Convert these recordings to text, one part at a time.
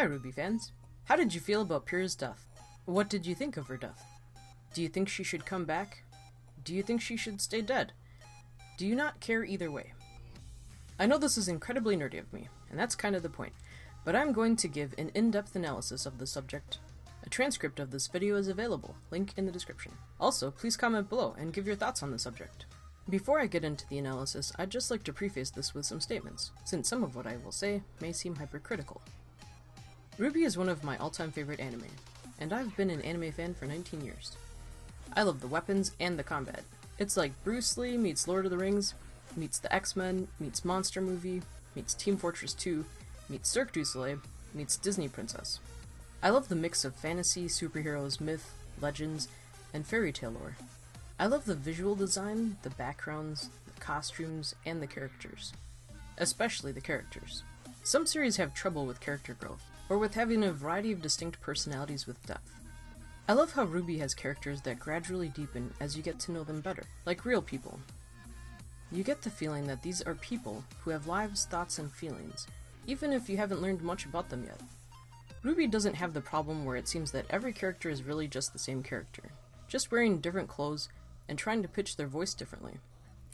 Hi RWBY fans! How did you feel about Pyrrha's death? What did you think of her death? Do you think she should come back? Do you think she should stay dead? Do you not care either way? I know this is incredibly nerdy of me, and that's kind of the point, but I'm going to give an in-depth analysis of the subject. A transcript of this video is available, link in the description. Also, please comment below and give your thoughts on the subject. Before I get into the analysis, I'd just like to preface this with some statements, since some of what I will say may seem hypercritical. RWBY is one of my all-time favorite anime, and I've been an anime fan for 19 years. I love the weapons and the combat. It's like Bruce Lee meets Lord of the Rings, meets the X-Men, meets Monster Movie, meets Team Fortress 2, meets Cirque du Soleil, meets Disney Princess. I love the mix of fantasy, superheroes, myth, legends, and fairy tale lore. I love the visual design, the backgrounds, the costumes, and the characters. Especially the characters. Some series have trouble with character growth, or with having a variety of distinct personalities with depth. I love how RWBY has characters that gradually deepen as you get to know them better, like real people. You get the feeling that these are people who have lives, thoughts, and feelings, even if you haven't learned much about them yet. RWBY doesn't have the problem where it seems that every character is really just the same character, just wearing different clothes and trying to pitch their voice differently,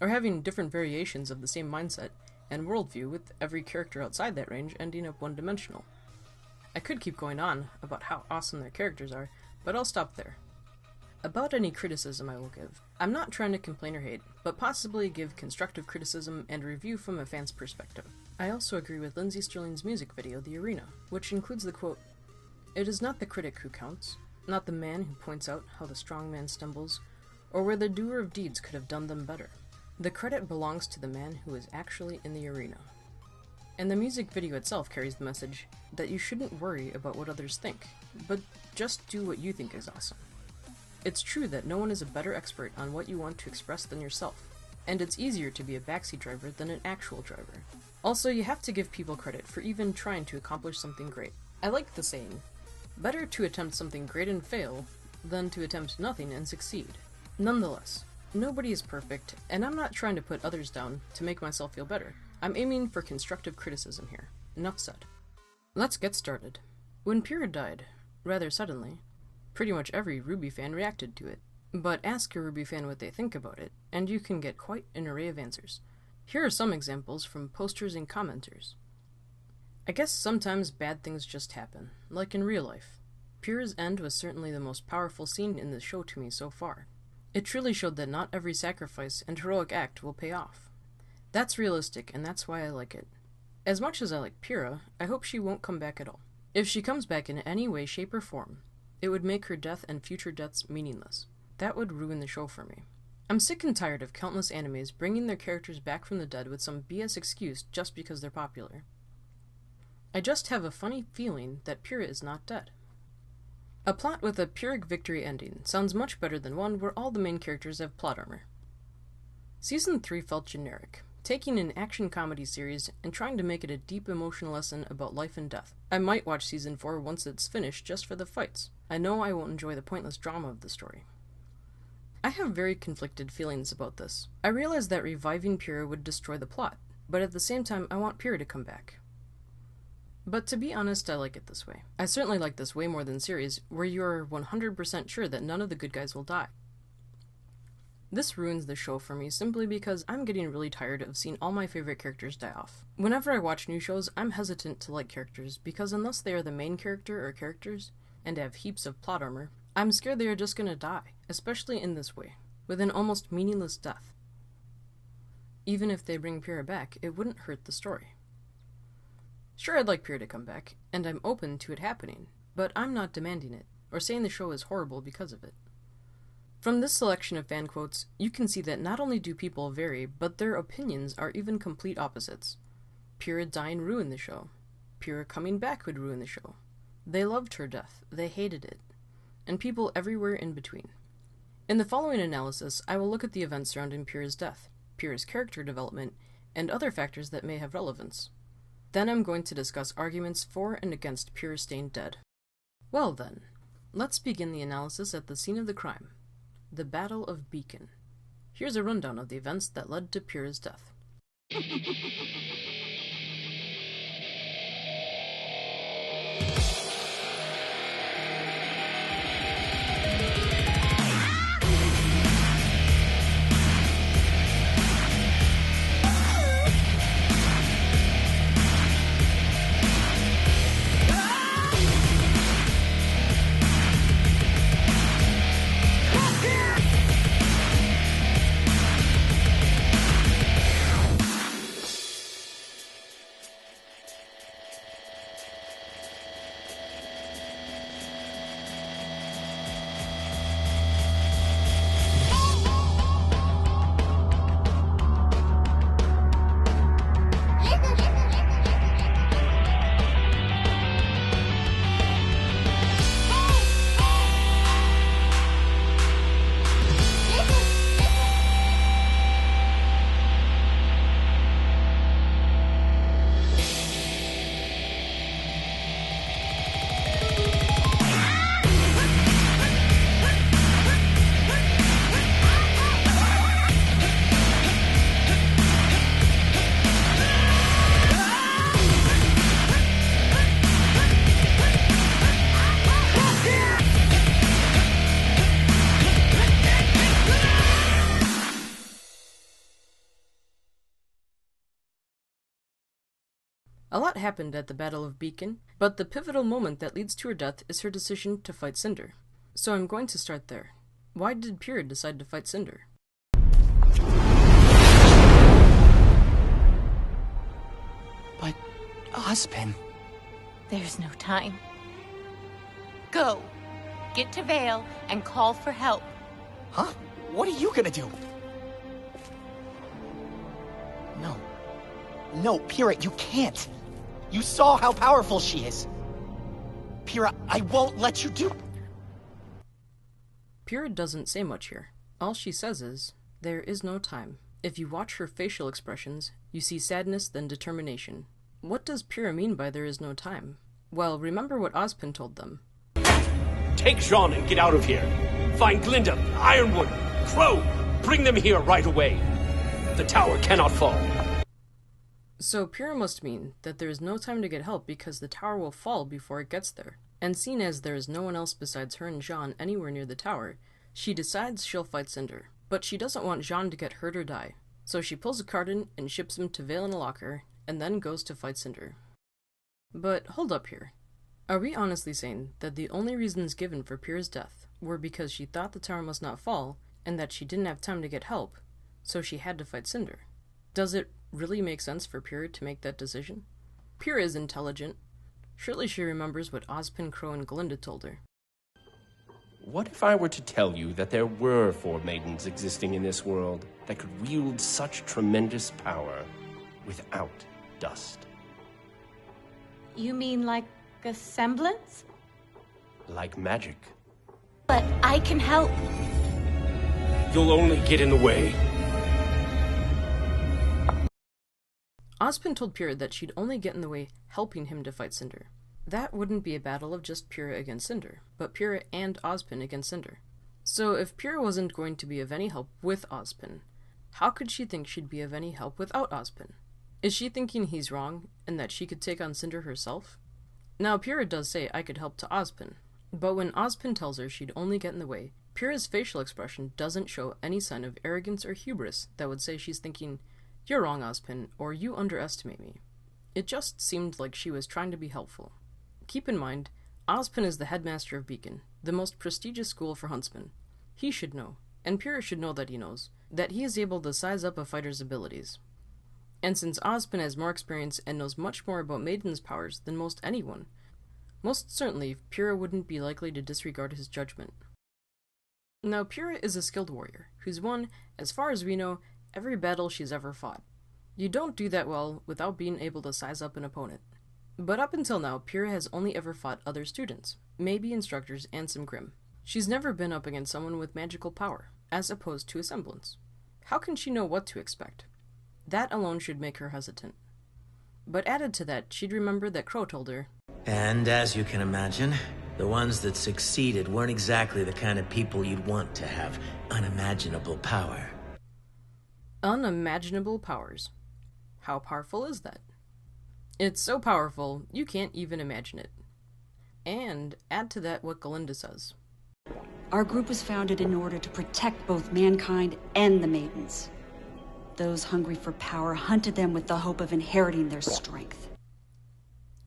or having different variations of the same mindset and worldview with every character outside that range ending up one-dimensional. I could keep going on about how awesome their characters are, but I'll stop there. About any criticism I will give, I'm not trying to complain or hate, but possibly give constructive criticism and review from a fan's perspective. I also agree with Lindsey Sterling's music video, The Arena, which includes the quote, "It is not the critic who counts, not the man who points out how the strong man stumbles, or where the doer of deeds could have done them better. The credit belongs to the man who is actually in the arena." And the music video itself carries the message that you shouldn't worry about what others think, but just do what you think is awesome. It's true that no one is a better expert on what you want to express than yourself, and it's easier to be a backseat driver than an actual driver. Also, you have to give people credit for even trying to accomplish something great. I like the saying, better to attempt something great and fail, than to attempt nothing and succeed. Nonetheless, nobody is perfect, and I'm not trying to put others down to make myself feel better. I'm aiming for constructive criticism here. Enough said. Let's get started. When Pyrrha died, rather suddenly, pretty much every RWBY fan reacted to it. But ask a RWBY fan what they think about it, and you can get quite an array of answers. Here are some examples from posters and commenters. I guess sometimes bad things just happen, like in real life. Pyrrha's end was certainly the most powerful scene in the show to me so far. It truly showed that not every sacrifice and heroic act will pay off. That's realistic, and that's why I like it. As much as I like Pyrrha, I hope she won't come back at all. If she comes back in any way, shape, or form, it would make her death and future deaths meaningless. That would ruin the show for me. I'm sick and tired of countless animes bringing their characters back from the dead with some BS excuse just because they're popular. I just have a funny feeling that Pyrrha is not dead. A plot with a Pyrrhic victory ending sounds much better than one where all the main characters have plot armor. Season 3 felt generic, taking an action comedy series and trying to make it a deep emotional lesson about life and death. I might watch Season 4 once it's finished just for the fights. I know I won't enjoy the pointless drama of the story. I have very conflicted feelings about this. I realize that reviving Pyrrha would destroy the plot, but at the same time I want Pyrrha to come back. But to be honest, I like it this way. I certainly like this way more than series where you're 100% sure that none of the good guys will die. This ruins the show for me simply because I'm getting really tired of seeing all my favorite characters die off. Whenever I watch new shows, I'm hesitant to like characters because unless they are the main character or characters and have heaps of plot armor, I'm scared they are just gonna die, especially in this way, with an almost meaningless death. Even if they bring Pyrrha back, it wouldn't hurt the story. Sure, I'd like Pyrrha to come back, and I'm open to it happening, but I'm not demanding it, or saying the show is horrible because of it. From this selection of fan quotes, you can see that not only do people vary, but their opinions are even complete opposites. Pyrrha dying ruined the show. Pyrrha coming back would ruin the show. They loved her death, they hated it, and people everywhere in between. In the following analysis, I will look at the events surrounding Pyrrha's death, Pyrrha's character development, and other factors that may have relevance. Then I'm going to discuss arguments for and against Pyrrha staying dead. Well then, let's begin the analysis at the scene of the crime. The Battle of Beacon. Here's a rundown of the events that led to Pyrrha's death. A lot happened at the Battle of Beacon, but the pivotal moment that leads to her death is her decision to fight Cinder. So I'm going to start there. Why did Pyrrha decide to fight Cinder? But, Ozpin... There's no time. Go. Get to Vale and call for help. Huh? What are you gonna do? No. No, Pyrrha, you can't. You saw how powerful she is. Pyrrha, I won't let you do... Pyrrha doesn't say much here. All she says is, there is no time. If you watch her facial expressions, you see sadness then determination. What does Pyrrha mean by there is no time? Well, remember what Ozpin told them. Take Jean and get out of here. Find Glinda, Ironwood, Crow. Bring them here right away. The tower cannot fall. So Pyrrha must mean that there is no time to get help because the tower will fall before it gets there. And seeing as there is no one else besides her and Jean anywhere near the tower, she decides she'll fight Cinder. But she doesn't want Jean to get hurt or die. So she pulls a card in and ships him to Vale in a locker, and then goes to fight Cinder. But hold up here. Are we honestly saying that the only reasons given for Pyrrha's death were because she thought the tower must not fall, and that she didn't have time to get help, so she had to fight Cinder? Does it really make sense for Pyrrha to make that decision? Pyrrha is intelligent. Surely she remembers what Ozpin, Crow, and Glinda told her. What if I were to tell you that there were 4 maidens existing in this world that could wield such tremendous power without dust? You mean like a semblance? Like magic. But I can help. You'll only get in the way. Ozpin told Pyrrha that she'd only get in the way helping him to fight Cinder. That wouldn't be a battle of just Pyrrha against Cinder, but Pyrrha and Ozpin against Cinder. So if Pyrrha wasn't going to be of any help with Ozpin, how could she think she'd be of any help without Ozpin? Is she thinking he's wrong, and that she could take on Cinder herself? Now Pyrrha does say I could help to Ozpin, but when Ozpin tells her she'd only get in the way, Pyrrha's facial expression doesn't show any sign of arrogance or hubris that would say she's thinking, "You're wrong, Ozpin," or "You underestimate me." It just seemed like she was trying to be helpful. Keep in mind, Ozpin is the headmaster of Beacon, the most prestigious school for huntsmen. He should know, and Pyrrha should know that he knows, that he is able to size up a fighter's abilities. And since Ozpin has more experience and knows much more about Maiden's powers than most anyone, most certainly Pyrrha wouldn't be likely to disregard his judgment. Now Pyrrha is a skilled warrior, who's won, as far as we know, every battle she's ever fought. You don't do that well without being able to size up an opponent. But up until now, Pyrrha has only ever fought other students, maybe instructors and some Grimm. She's never been up against someone with magical power, as opposed to a semblance. How can she know what to expect? That alone should make her hesitant. But added to that, she'd remember that Crow told her, "And as you can imagine, the ones that succeeded weren't exactly the kind of people you'd want to have unimaginable power." Unimaginable powers. How powerful is that? It's so powerful, you can't even imagine it. And add to that what Glinda says. Our group was founded in order to protect both mankind and the maidens. Those hungry for power hunted them with the hope of inheriting their strength.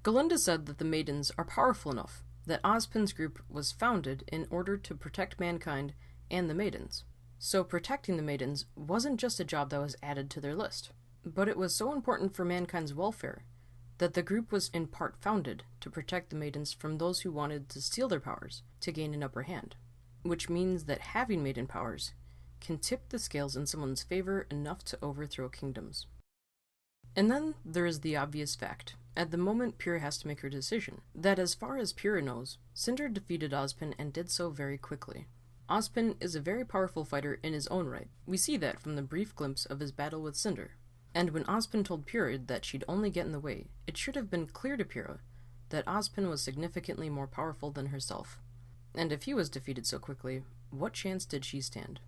Glinda said that the maidens are powerful enough that Ozpin's group was founded in order to protect mankind and the maidens. So protecting the maidens wasn't just a job that was added to their list, but it was so important for mankind's welfare that the group was in part founded to protect the maidens from those who wanted to steal their powers to gain an upper hand, which means that having maiden powers can tip the scales in someone's favor enough to overthrow kingdoms. And then there is the obvious fact, at the moment Pyrrha has to make her decision, that as far as Pyrrha knows, Cinder defeated Ozpin and did so very quickly. Ozpin is a very powerful fighter in his own right. We see that from the brief glimpse of his battle with Cinder. And when Ozpin told Pyrrha that she'd only get in the way, it should have been clear to Pyrrha that Ozpin was significantly more powerful than herself. And if he was defeated so quickly, what chance did she stand?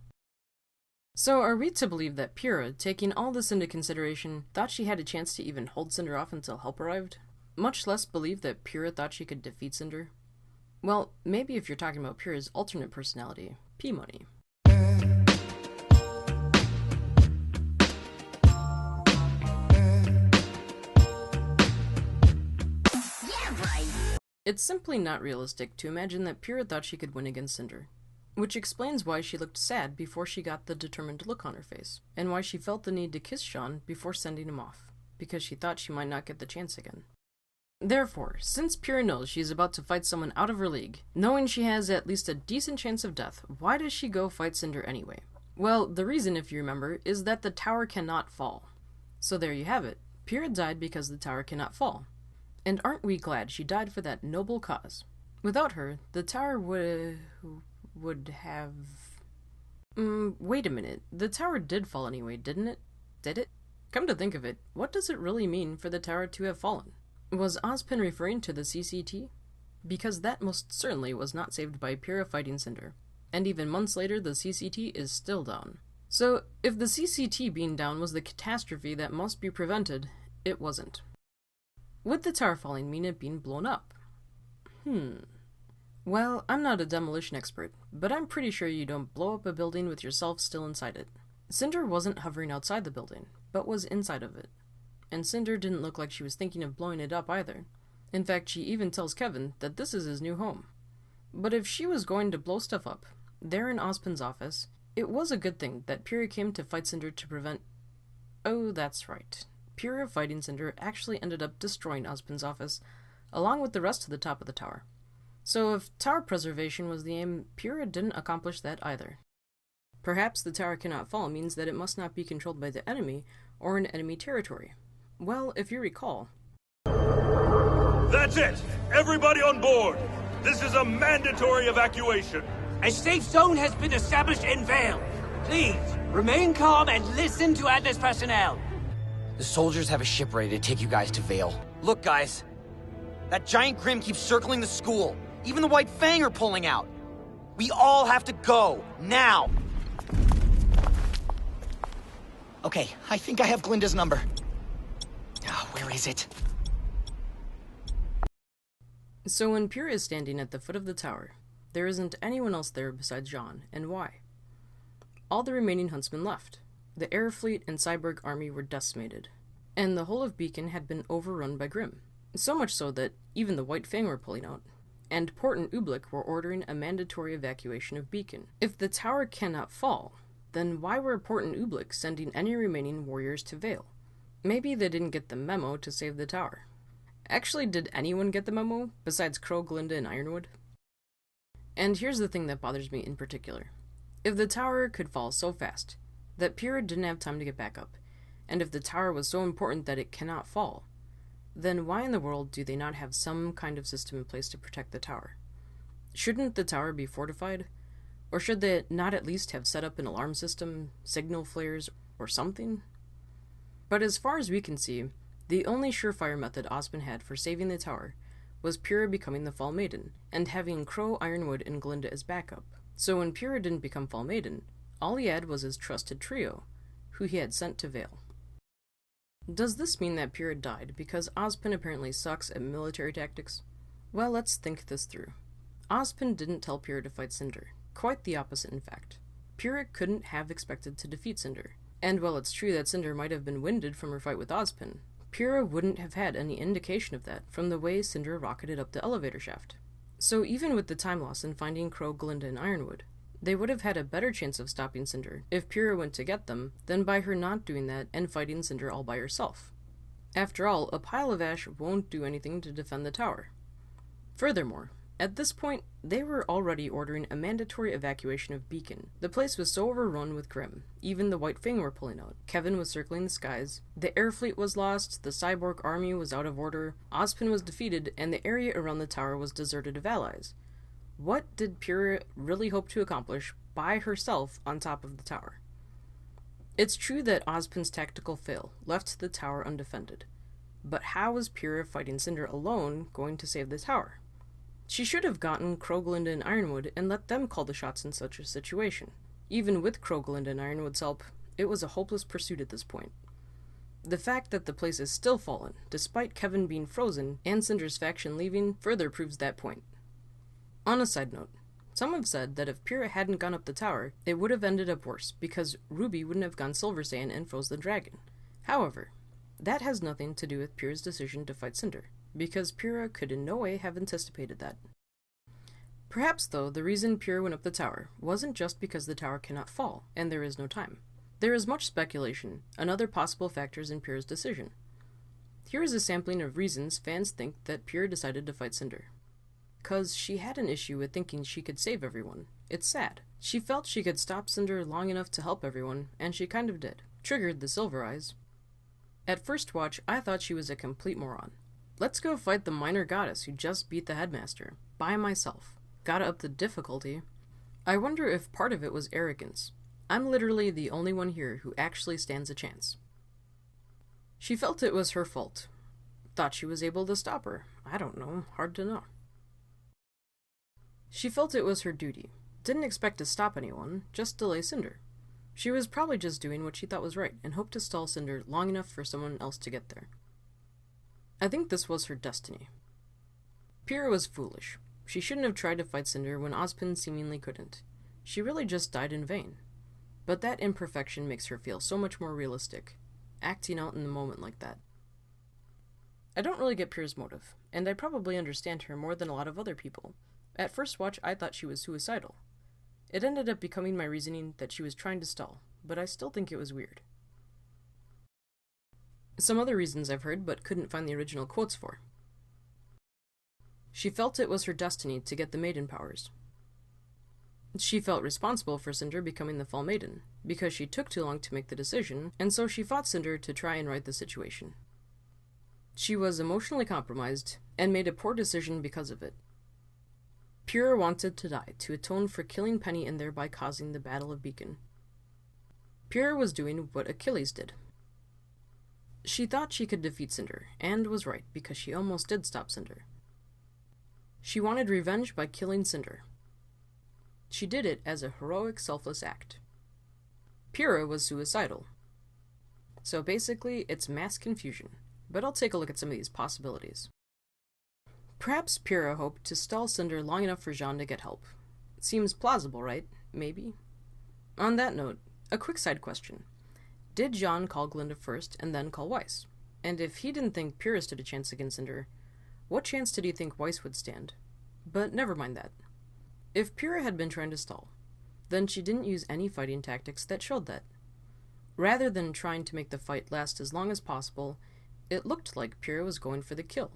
So are we to believe that Pyrrha, taking all this into consideration, thought she had a chance to even hold Cinder off until help arrived? Much less believe that Pyrrha thought she could defeat Cinder? Well, maybe if you're talking about Pyrrha's alternate personality, P-Money. It's simply not realistic to imagine that Pyrrha thought she could win against Cinder, which explains why she looked sad before she got the determined look on her face, and why she felt the need to kiss Sean before sending him off, because she thought she might not get the chance again. Therefore, since Pyrrha knows she is about to fight someone out of her league, knowing she has at least a decent chance of death, why does she go fight Cinder anyway? Well, the reason, if you remember, is that the tower cannot fall. So there you have it. Pyrrha died because the tower cannot fall. And aren't we glad she died for that noble cause? Without her, the tower would have... wait a minute. The tower did fall anyway, didn't it? Did it? Come to think of it, what does it really mean for the tower to have fallen? Was Ozpin referring to the CCT? Because that most certainly was not saved by Pyrrha fighting Cinder. And even months later, the CCT is still down. So, if the CCT being down was the catastrophe that must be prevented, it wasn't. Would the tower falling mean it being blown up? Well, I'm not a demolition expert, but I'm pretty sure you don't blow up a building with yourself still inside it. Cinder wasn't hovering outside the building, but was inside of it. And Cinder didn't look like she was thinking of blowing it up either. In fact, she even tells Kevin that this is his new home. But if she was going to blow stuff up, there in Ozpin's office, it was a good thing that Pyrrha came to fight Cinder to prevent... Oh, that's right. Pyrrha fighting Cinder actually ended up destroying Ozpin's office, along with the rest of the top of the tower. So if tower preservation was the aim, Pyrrha didn't accomplish that either. Perhaps the tower cannot fall means that it must not be controlled by the enemy, or in enemy territory. Well, if you recall... That's it! Everybody on board! This is a mandatory evacuation! A safe zone has been established in Vale. Please, remain calm and listen to Atlas personnel. The soldiers have a ship ready to take you guys to Vale. Look, guys. That giant Grim keeps circling the school. Even the White Fang are pulling out. We all have to go, now! Okay, I think I have Glinda's number. Where is it? So when Pyrrha is standing at the foot of the tower, there isn't anyone else there besides Jean, and why? All the remaining huntsmen left. The air fleet and cyborg army were decimated, and the whole of Beacon had been overrun by Grim. So much so that even the White Fang were pulling out, and Port and Ublik were ordering a mandatory evacuation of Beacon. If the tower cannot fall, then why were Port and Ublik sending any remaining warriors to Vale? Maybe they didn't get the memo to save the tower. Actually, did anyone get the memo, besides Crow, Glinda, and Ironwood? And here's the thing that bothers me in particular. If the tower could fall so fast that Pyrrha didn't have time to get back up, and if the tower was so important that it cannot fall, then why in the world do they not have some kind of system in place to protect the tower? Shouldn't the tower be fortified? Or should they not at least have set up an alarm system, signal flares, or something? But as far as we can see, the only surefire method Ozpin had for saving the tower was Pyrrha becoming the Fall Maiden, and having Crow, Ironwood, and Glinda as backup. So when Pyrrha didn't become Fall Maiden, all he had was his trusted trio, who he had sent to Vale. Does this mean that Pyrrha died because Ozpin apparently sucks at military tactics? Well, let's think this through. Ozpin didn't tell Pyrrha to fight Cinder. Quite the opposite, in fact. Pyrrha couldn't have expected to defeat Cinder. And while it's true that Cinder might have been winded from her fight with Ozpin, Pyrrha wouldn't have had any indication of that from the way Cinder rocketed up the elevator shaft. So even with the time loss in finding Crow, Glinda, and Ironwood, they would have had a better chance of stopping Cinder if Pyrrha went to get them than by her not doing that and fighting Cinder all by herself. After all, a pile of ash won't do anything to defend the tower. Furthermore, at this point, they were already ordering a mandatory evacuation of Beacon. The place was so overrun with Grim, even the White Fang were pulling out. Kevin was circling the skies, the air fleet was lost, the cyborg army was out of order, Ozpin was defeated, and the area around the tower was deserted of allies. What did Pyrrha really hope to accomplish by herself on top of the tower? It's true that Ozpin's tactical fail left the tower undefended, but how was Pyrrha fighting Cinder alone going to save the tower? She should have gotten Crow, Glinda, and Ironwood and let them call the shots in such a situation. Even with Crow, Glinda, and Ironwood's help, it was a hopeless pursuit at this point. The fact that the place is still fallen, despite Kevin being frozen and Cinder's faction leaving, further proves that point. On a side note, some have said that if Pyrrha hadn't gone up the tower, it would have ended up worse, because RWBY wouldn't have gone Silver Saiyan and froze the dragon. However, that has nothing to do with Pyrrha's decision to fight Cinder. because Pyrrha could in no way have anticipated that. Perhaps, though, the reason Pyrrha went up the tower wasn't just because the tower cannot fall, and there is no time. There is much speculation and other possible factors in Pyrrha's decision. Here is a sampling of reasons fans think that Pyrrha decided to fight Cinder. 'Cause she had an issue with thinking she could save everyone. It's sad. She felt she could stop Cinder long enough to help everyone, and she kind of did. Triggered the Silver Eyes. At first watch, I thought she was a complete moron. Let's go fight the minor goddess who just beat the headmaster. By myself. Gotta up the difficulty. I wonder if part of it was arrogance. I'm literally the only one here who actually stands a chance. She felt it was her fault. Thought she was able to stop her. I don't know. Hard to know. She felt it was her duty. Didn't expect to stop anyone, just delay Cinder. She was probably just doing what she thought was right, and hoped to stall Cinder long enough for someone else to get there. I think this was her destiny. Pyrrha was foolish. She shouldn't have tried to fight Cinder when Ozpin seemingly couldn't. She really just died in vain. But that imperfection makes her feel so much more realistic, acting out in the moment like that. I don't really get Pyrrha's motive, and I probably understand her more than a lot of other people. At first watch, I thought she was suicidal. It ended up becoming my reasoning that she was trying to stall, but I still think it was weird. Some other reasons I've heard, but couldn't find the original quotes for. She felt it was her destiny to get the maiden powers. She felt responsible for Cinder becoming the Fall Maiden, because she took too long to make the decision, and so she fought Cinder to try and right the situation. She was emotionally compromised, and made a poor decision because of it. Pyrrha wanted to die to atone for killing Penny and thereby causing the Battle of Beacon. Pyrrha was doing what Achilles did. She thought she could defeat Cinder, and was right, because she almost did stop Cinder. She wanted revenge by killing Cinder. She did it as a heroic, selfless act. Pyrrha was suicidal. So basically, it's mass confusion, but I'll take a look at some of these possibilities. Perhaps Pyrrha hoped to stall Cinder long enough for Jean to get help. Seems plausible, right? Maybe? On that note, a quick side question. Did Jean call Glinda first and then call Weiss? And if he didn't think Pyrrha stood a chance against Cinder, what chance did he think Weiss would stand? But never mind that. If Pyrrha had been trying to stall, then she didn't use any fighting tactics that showed that. Rather than trying to make the fight last as long as possible, it looked like Pyrrha was going for the kill.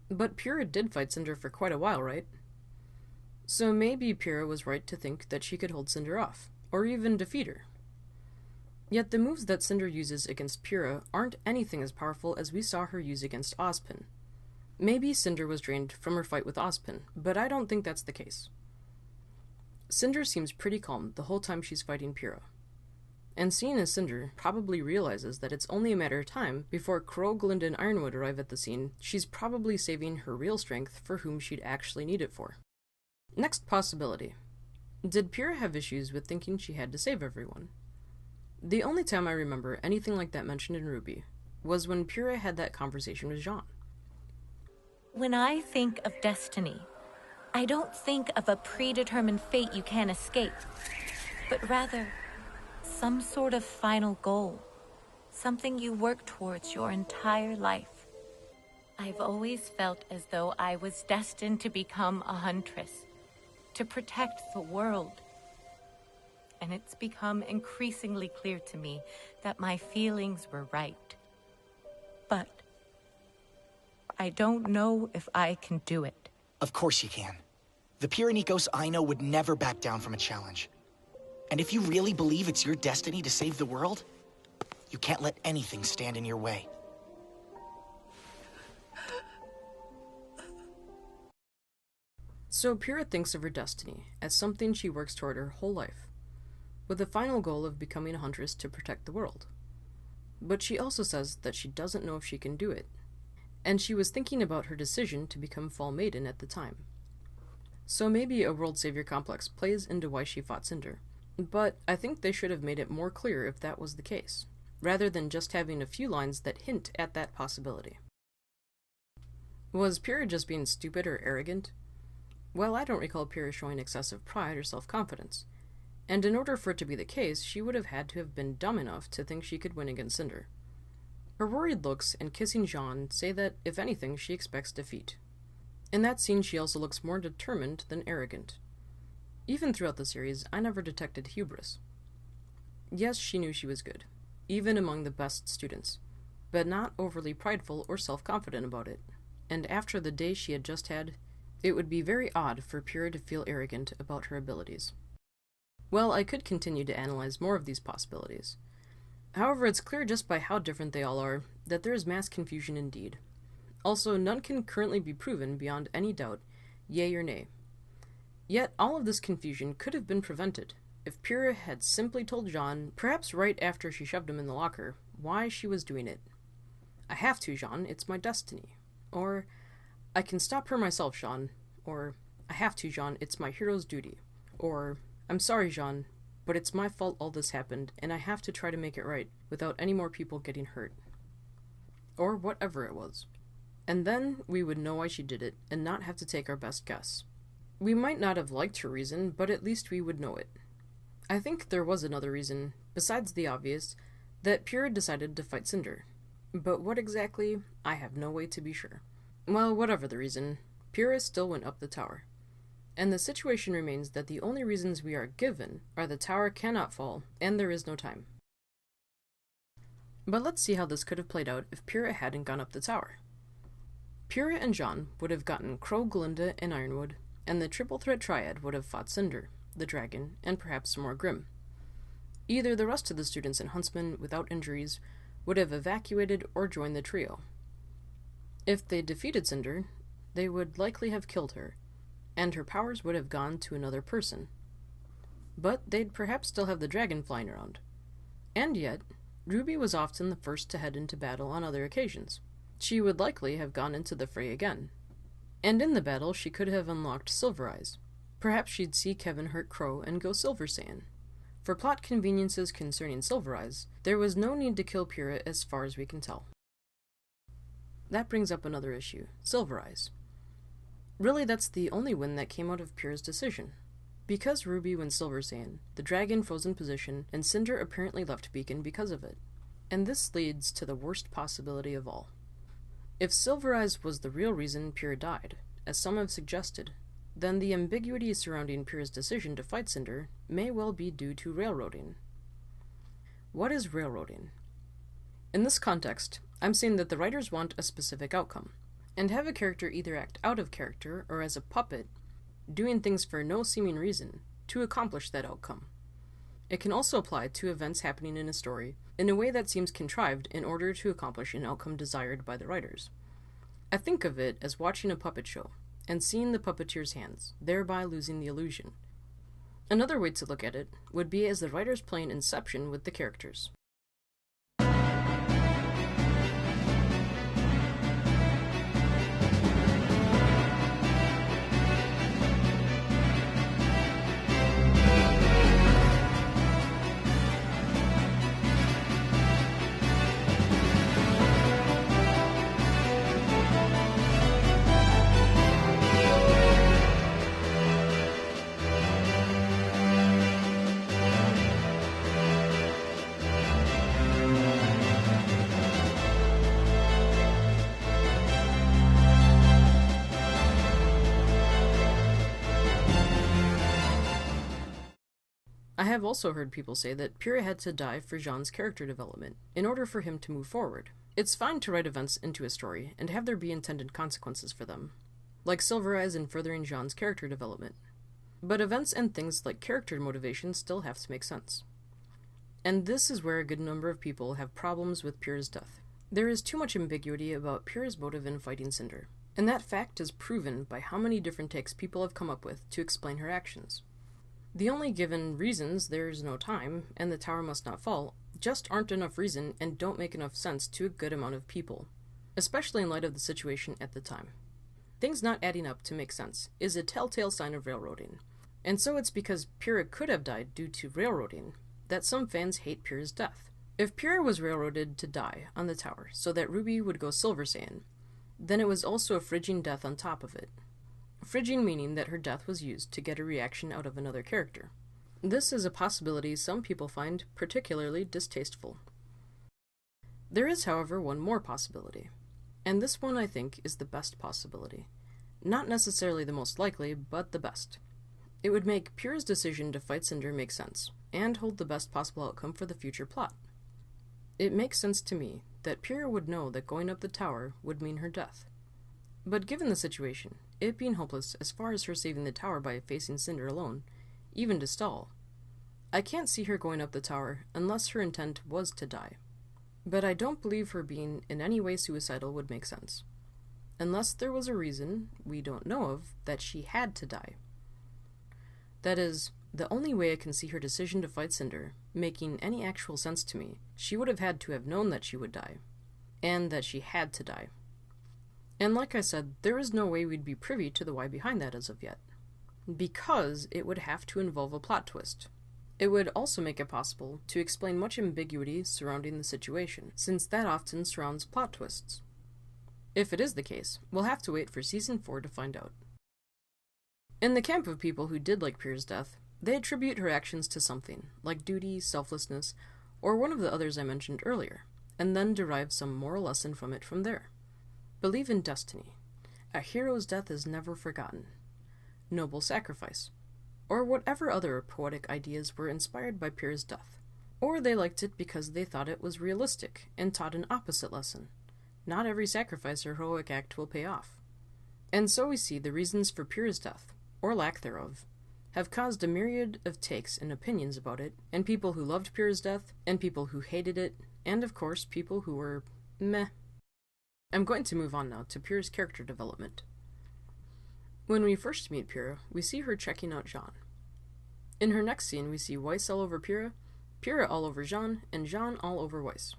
But Pyrrha did fight Cinder for quite a while, right? So maybe Pyrrha was right to think that she could hold Cinder off, or even defeat her. Yet the moves that Cinder uses against Pyrrha aren't anything as powerful as we saw her use against Ozpin. Maybe Cinder was drained from her fight with Ozpin, but I don't think that's the case. Cinder seems pretty calm the whole time she's fighting Pyrrha. And seeing as Cinder probably realizes that it's only a matter of time before Crow, Glinda, and Ironwood arrive at the scene, she's probably saving her real strength for whom she'd actually need it for. Next possibility. Did Pyrrha have issues with thinking she had to save everyone? The only time I remember anything like that mentioned in RWBY was when Pyrrha had that conversation with Jean. When I think of destiny, I don't think of a predetermined fate you can't escape, but rather some sort of final goal, something you work towards your entire life. I've always felt as though I was destined to become a huntress, to protect the world. And it's become increasingly clear to me that my feelings were right. But I don't know if I can do it. Of course you can. The Pyrrha Nikos I know would never back down from a challenge. And if you really believe it's your destiny to save the world, you can't let anything stand in your way. So Pyrrha thinks of her destiny as something she works toward her whole life, with the final goal of becoming a huntress to protect the world. But she also says that she doesn't know if she can do it, and she was thinking about her decision to become Fall Maiden at the time. So maybe a world savior complex plays into why she fought Cinder, but I think they should have made it more clear if that was the case, rather than just having a few lines that hint at that possibility. Was Pyrrha just being stupid or arrogant? Well, I don't recall Pyrrha showing excessive pride or self-confidence, and in order for it to be the case, she would have had to have been dumb enough to think she could win against Cinder. Her worried looks and kissing Jean say that, if anything, she expects defeat. In that scene, she also looks more determined than arrogant. Even throughout the series, I never detected hubris. Yes, she knew she was good, even among the best students, but not overly prideful or self-confident about it. And after the day she had just had, it would be very odd for Pyrrha to feel arrogant about her abilities. Well, I could continue to analyze more of these possibilities. However, it's clear just by how different they all are that there is mass confusion indeed. Also, none can currently be proven beyond any doubt, yea or nay. Yet, all of this confusion could have been prevented if Pyrrha had simply told Jean, perhaps right after she shoved him in the locker, why she was doing it. "I have to, Jean, it's my destiny." Or, "I can stop her myself, Jean." Or, "I have to, Jean, it's my hero's duty." Or, "I'm sorry, Jean, but it's my fault all this happened, and I have to try to make it right, without any more people getting hurt." Or whatever it was. And then we would know why she did it, and not have to take our best guess. We might not have liked her reason, but at least we would know it. I think there was another reason, besides the obvious, that Pyrrha decided to fight Cinder. But what exactly, I have no way to be sure. Well, whatever the reason, Pyrrha still went up the tower. And the situation remains that the only reasons we are given are the tower cannot fall, and there is no time. But let's see how this could have played out if Pyrrha hadn't gone up the tower. Pyrrha and Jean would have gotten Crow, Glinda, and Ironwood, and the triple threat triad would have fought Cinder, the dragon, and perhaps some more Grimm. Either the rest of the students and huntsmen, without injuries, would have evacuated or joined the trio. If they defeated Cinder, they would likely have killed her, and her powers would have gone to another person. But they'd perhaps still have the dragon flying around. And yet, RWBY was often the first to head into battle on other occasions. She would likely have gone into the fray again. And in the battle, she could have unlocked Silver Eyes. Perhaps she'd see Kevin hurt Crow and go Silver Saiyan. For plot conveniences concerning Silver Eyes, there was no need to kill Pyrrha as far as we can tell. That brings up another issue, Silver Eyes. Really, that's the only win that came out of Pyrrha's decision. Because RWBY went Silver Saiyan, the dragon froze in position, and Cinder apparently left Beacon because of it. And this leads to the worst possibility of all. If Silver Eyes was the real reason Pyrrha died, as some have suggested, then the ambiguity surrounding Pyrrha's decision to fight Cinder may well be due to railroading. What is railroading? In this context, I'm saying that the writers want a specific outcome, and have a character either act out of character or as a puppet, doing things for no seeming reason, to accomplish that outcome. It can also apply to events happening in a story in a way that seems contrived in order to accomplish an outcome desired by the writers. I think of it as watching a puppet show, and seeing the puppeteer's hands, thereby losing the illusion. Another way to look at it would be as the writers playing Inception with the characters. I have also heard people say that Pyrrha had to die for Jean's character development, in order for him to move forward. It's fine to write events into a story, and have there be intended consequences for them, like Silver Eyes in furthering Jean's character development. But events and things like character motivation still have to make sense. And this is where a good number of people have problems with Pyrrha's death. There is too much ambiguity about Pyrrha's motive in fighting Cinder, and that fact is proven by how many different takes people have come up with to explain her actions. The only given reasons, "there's no time," and "the tower must not fall," just aren't enough reason and don't make enough sense to a good amount of people, especially in light of the situation at the time. Things not adding up to make sense is a telltale sign of railroading, and so it's because Pyrrha could have died due to railroading that some fans hate Pyrrha's death. If Pyrrha was railroaded to die on the tower so that RWBY would go Silver Saiyan, then it was also a Phrygian death on top of it. Phrygian meaning that her death was used to get a reaction out of another character. This is a possibility some people find particularly distasteful. There is, however, one more possibility, and this one I think is the best possibility. Not necessarily the most likely, but the best. It would make Pyrrha's decision to fight Cinder make sense, and hold the best possible outcome for the future plot. It makes sense to me that Pyrrha would know that going up the tower would mean her death. But given the situation, it being hopeless as far as her saving the tower by facing Cinder alone, even to stall, I can't see her going up the tower unless her intent was to die. But I don't believe her being in any way suicidal would make sense. Unless there was a reason we don't know of that she had to die. That is, the only way I can see her decision to fight Cinder making any actual sense to me, she would have had to have known that she would die, and that she had to die. And like I said, there is no way we'd be privy to the why behind that as of yet. Because it would have to involve a plot twist. It would also make it possible to explain much ambiguity surrounding the situation, since that often surrounds plot twists. If it is the case, we'll have to wait for Season 4 to find out. In the camp of people who did like Pyrrha's death, they attribute her actions to something, like duty, selflessness, or one of the others I mentioned earlier, and then derive some moral lesson from it from there. Believe in destiny. A hero's death is never forgotten. Noble sacrifice. Or whatever other poetic ideas were inspired by Pyrrha's death. Or they liked it because they thought it was realistic and taught an opposite lesson. Not every sacrifice or heroic act will pay off. And so we see the reasons for Pyrrha's death, or lack thereof, have caused a myriad of takes and opinions about it, and people who loved Pyrrha's death, and people who hated it, and of course people who were meh. I'm going to move on now to Pyrrha's character development. When we first meet Pyrrha, we see her checking out Jean. In her next scene, we see Weiss all over Pyrrha, Pyrrha all over Jean, and Jean all over Weiss.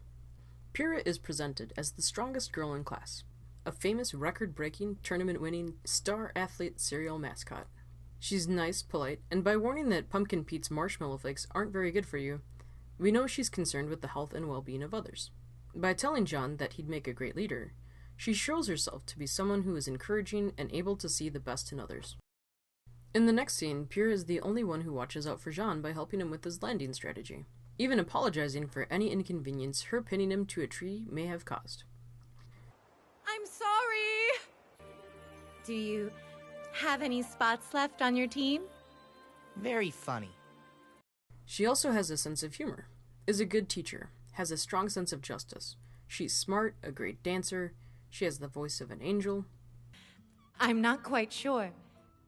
Pyrrha is presented as the strongest girl in class, a famous record-breaking, tournament-winning, star athlete serial mascot. She's nice, polite, and by warning that Pumpkin Pete's marshmallow flakes aren't very good for you, we know she's concerned with the health and well-being of others. By telling John that he'd make a great leader, she shows herself to be someone who is encouraging and able to see the best in others. In the next scene, Pyrrha is the only one who watches out for Jean by helping him with his landing strategy, even apologizing for any inconvenience her pinning him to a tree may have caused. I'm sorry! Do you have any spots left on your team? Very funny. She also has a sense of humor, is a good teacher, has a strong sense of justice. She's smart, a great dancer, she has the voice of an angel. I'm not quite sure.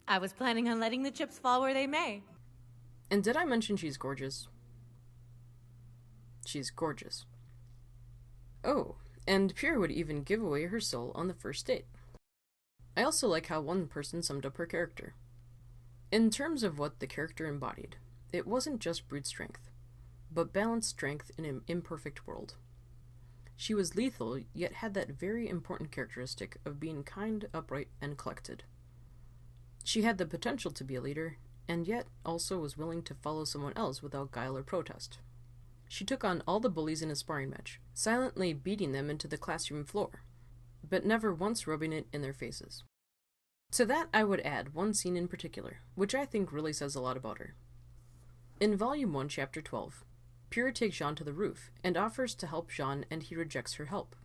I was planning on letting the chips fall where they may. And did I mention she's gorgeous? She's gorgeous. Oh, and Pyrrha would even give away her soul on the first date. I also like how one person summed up her character. In terms of what the character embodied, it wasn't just brute strength, but balanced strength in an imperfect world. She was lethal, yet had that very important characteristic of being kind, upright, and collected. She had the potential to be a leader, and yet also was willing to follow someone else without guile or protest. She took on all the bullies in a sparring match, silently beating them into the classroom floor, but never once rubbing it in their faces. To that I would add one scene in particular, which I think really says a lot about her. In Volume 1, Chapter 12, Pyrrha takes Jean to the roof and offers to help Jean, and he rejects her help.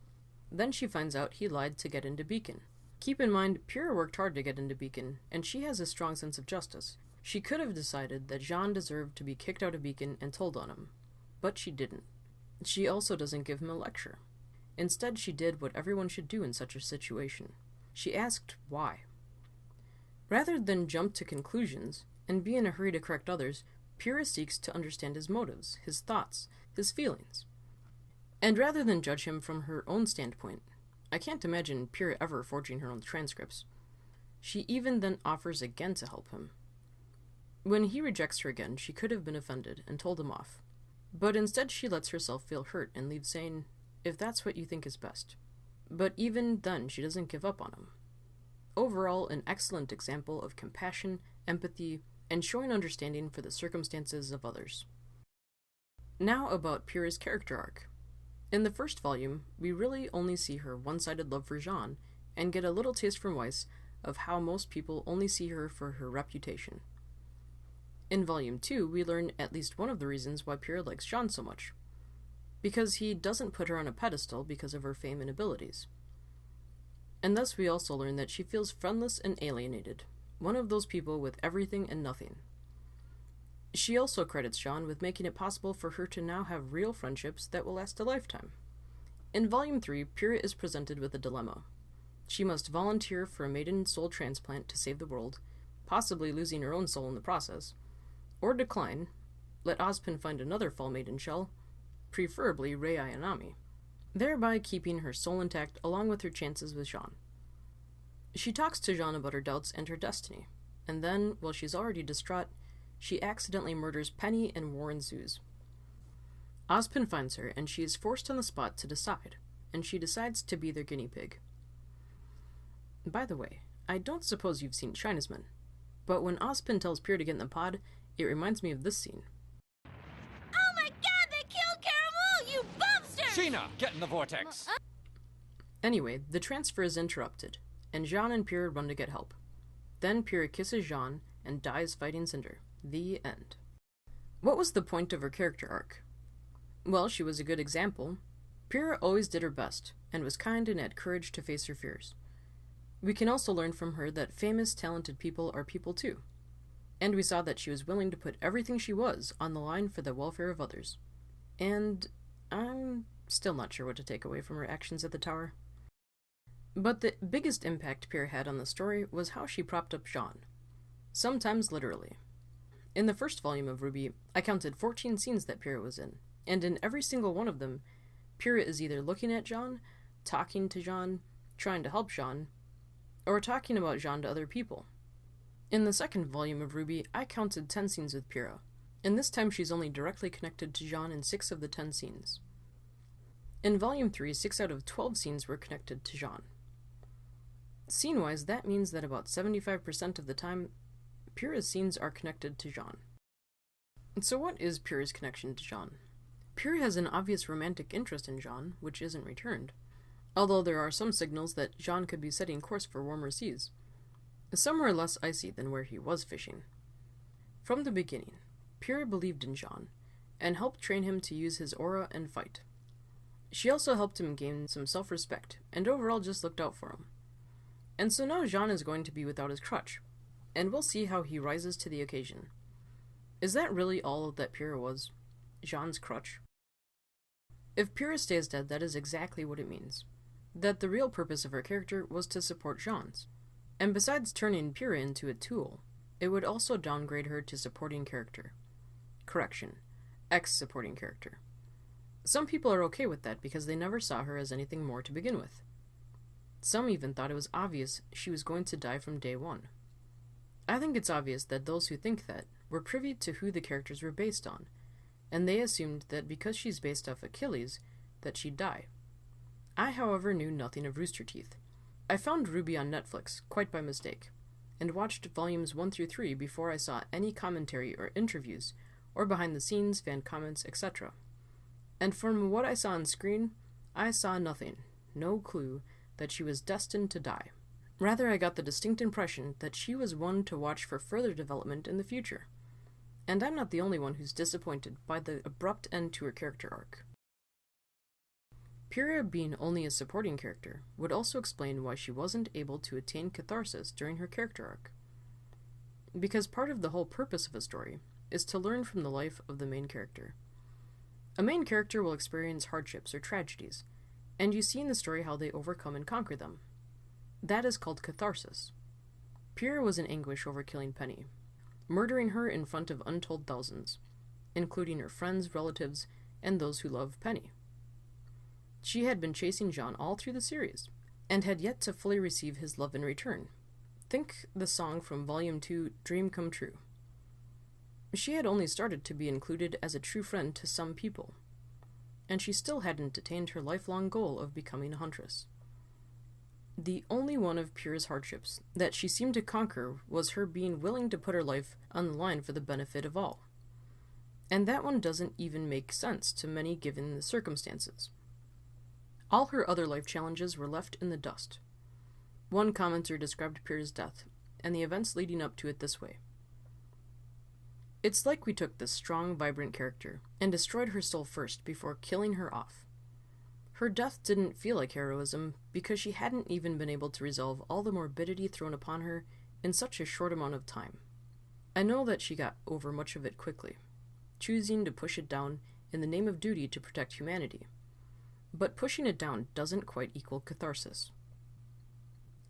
Then she finds out he lied to get into Beacon. Keep in mind, Pyrrha worked hard to get into Beacon, and she has a strong sense of justice. She could have decided that Jean deserved to be kicked out of Beacon and told on him, but she didn't. She also doesn't give him a lecture. Instead, she did what everyone should do in such a situation. She asked why. Rather than jump to conclusions and be in a hurry to correct others, Pyrrha seeks to understand his motives, his thoughts, his feelings. And rather than judge him from her own standpoint, I can't imagine Pyrrha ever forging her own transcripts. She even then offers again to help him. When he rejects her again, she could have been offended and told him off. But instead she lets herself feel hurt and leaves saying, if that's what you think is best. But even then she doesn't give up on him. Overall, an excellent example of compassion, empathy, and showing understanding for the circumstances of others. Now about Pyrrha's character arc. In the first volume, we really only see her one-sided love for Jean, and get a little taste from Weiss of how most people only see her for her reputation. In Volume 2, we learn at least one of the reasons why Pyrrha likes Jean so much. because he doesn't put her on a pedestal because of her fame and abilities. And thus we also learn that she feels friendless and alienated, one of those people with everything and nothing. She also credits Jean with making it possible for her to now have real friendships that will last a lifetime. In Volume 3, Pyrrha is presented with a dilemma. She must volunteer for a maiden soul transplant to save the world, possibly losing her own soul in the process, or decline, let Ozpin find another fall maiden shell, preferably Rei Ayanami, thereby keeping her soul intact along with her chances with Jean. She talks to Jean about her doubts and her destiny, and then, while she's already distraught, she accidentally murders Penny and war ensues. Ozpin finds her, and she is forced on the spot to decide, and she decides to be their guinea pig. By the way, I don't suppose you've seen China's Men, but when Ozpin tells Pyrrha to get in the pod, it reminds me of this scene. Oh my god, they killed Caramel, you bumster! Sheena, get in the vortex! Anyway, the transfer is interrupted, and Jean and Pyrrha run to get help. Then Pyrrha kisses Jean and dies fighting Cinder. The end. What was the point of her character arc? Well, she was a good example. Pyrrha always did her best, and was kind and had courage to face her fears. We can also learn from her that famous, talented people are people too. And we saw that she was willing to put everything she was on the line for the welfare of others. And I'm still not sure what to take away from her actions at the tower. But the biggest impact Pyrrha had on the story was how she propped up Jean. Sometimes literally. In the first volume of RWBY, I counted 14 scenes that Pyrrha was in, and in every single one of them, Pyrrha is either looking at Jean, talking to Jean, trying to help Jean, or talking about Jean to other people. In the second volume of RWBY, I counted 10 scenes with Pyrrha, and this time she's only directly connected to Jean in 6 of the 10 scenes. In Volume 3, 6 out of 12 scenes were connected to Jean. Scene-wise, that means that about 75% of the time, Pyrrha's scenes are connected to Jean. So what is Pyrrha's connection to Jean? Pyrrha has an obvious romantic interest in Jean, which isn't returned, although there are some signals that Jean could be setting course for warmer seas, somewhere less icy than where he was fishing. From the beginning, Pyrrha believed in Jean, and helped train him to use his aura and fight. She also helped him gain some self-respect, and overall just looked out for him. And so now Jean is going to be without his crutch, and we'll see how he rises to the occasion. Is that really all that Pyrrha was? Jean's crutch? If Pyrrha stays dead, that is exactly what it means. That the real purpose of her character was to support Jean's. And besides turning Pyrrha into a tool, it would also downgrade her to supporting character. Correction, ex-supporting character. Some people are okay with that because they never saw her as anything more to begin with. Some even thought it was obvious she was going to die from day one. I think it's obvious that those who think that were privy to who the characters were based on, and they assumed that because she's based off Achilles, that she'd die. I, however, knew nothing of Rooster Teeth. I found RWBY on Netflix, quite by mistake, and watched volumes 1 through 3 before I saw any commentary or interviews, or behind-the-scenes fan comments, etc. And from what I saw on screen, I saw nothing, no clue, that she was destined to die. Rather, I got the distinct impression that she was one to watch for further development in the future. And I'm not the only one who's disappointed by the abrupt end to her character arc. Pyrrha being only a supporting character would also explain why she wasn't able to attain catharsis during her character arc. Because part of the whole purpose of a story is to learn from the life of the main character. A main character will experience hardships or tragedies, and you see in the story how they overcome and conquer them. That is called catharsis. Pyrrha was in anguish over killing Penny, murdering her in front of untold thousands, including her friends, relatives, and those who love Penny. She had been chasing Jean all through the series, and had yet to fully receive his love in return. Think the song from Volume 2, Dream Come True. She had only started to be included as a true friend to some people, and she still hadn't attained her lifelong goal of becoming a huntress. The only one of Pyrrha's hardships that she seemed to conquer was her being willing to put her life on the line for the benefit of all. And that one doesn't even make sense to many given the circumstances. All her other life challenges were left in the dust. One commenter described Pyrrha's death, and the events leading up to it this way. It's like we took this strong, vibrant character and destroyed her soul first before killing her off. Her death didn't feel like heroism because she hadn't even been able to resolve all the morbidity thrown upon her in such a short amount of time. I know that she got over much of it quickly, choosing to push it down in the name of duty to protect humanity. But pushing it down doesn't quite equal catharsis.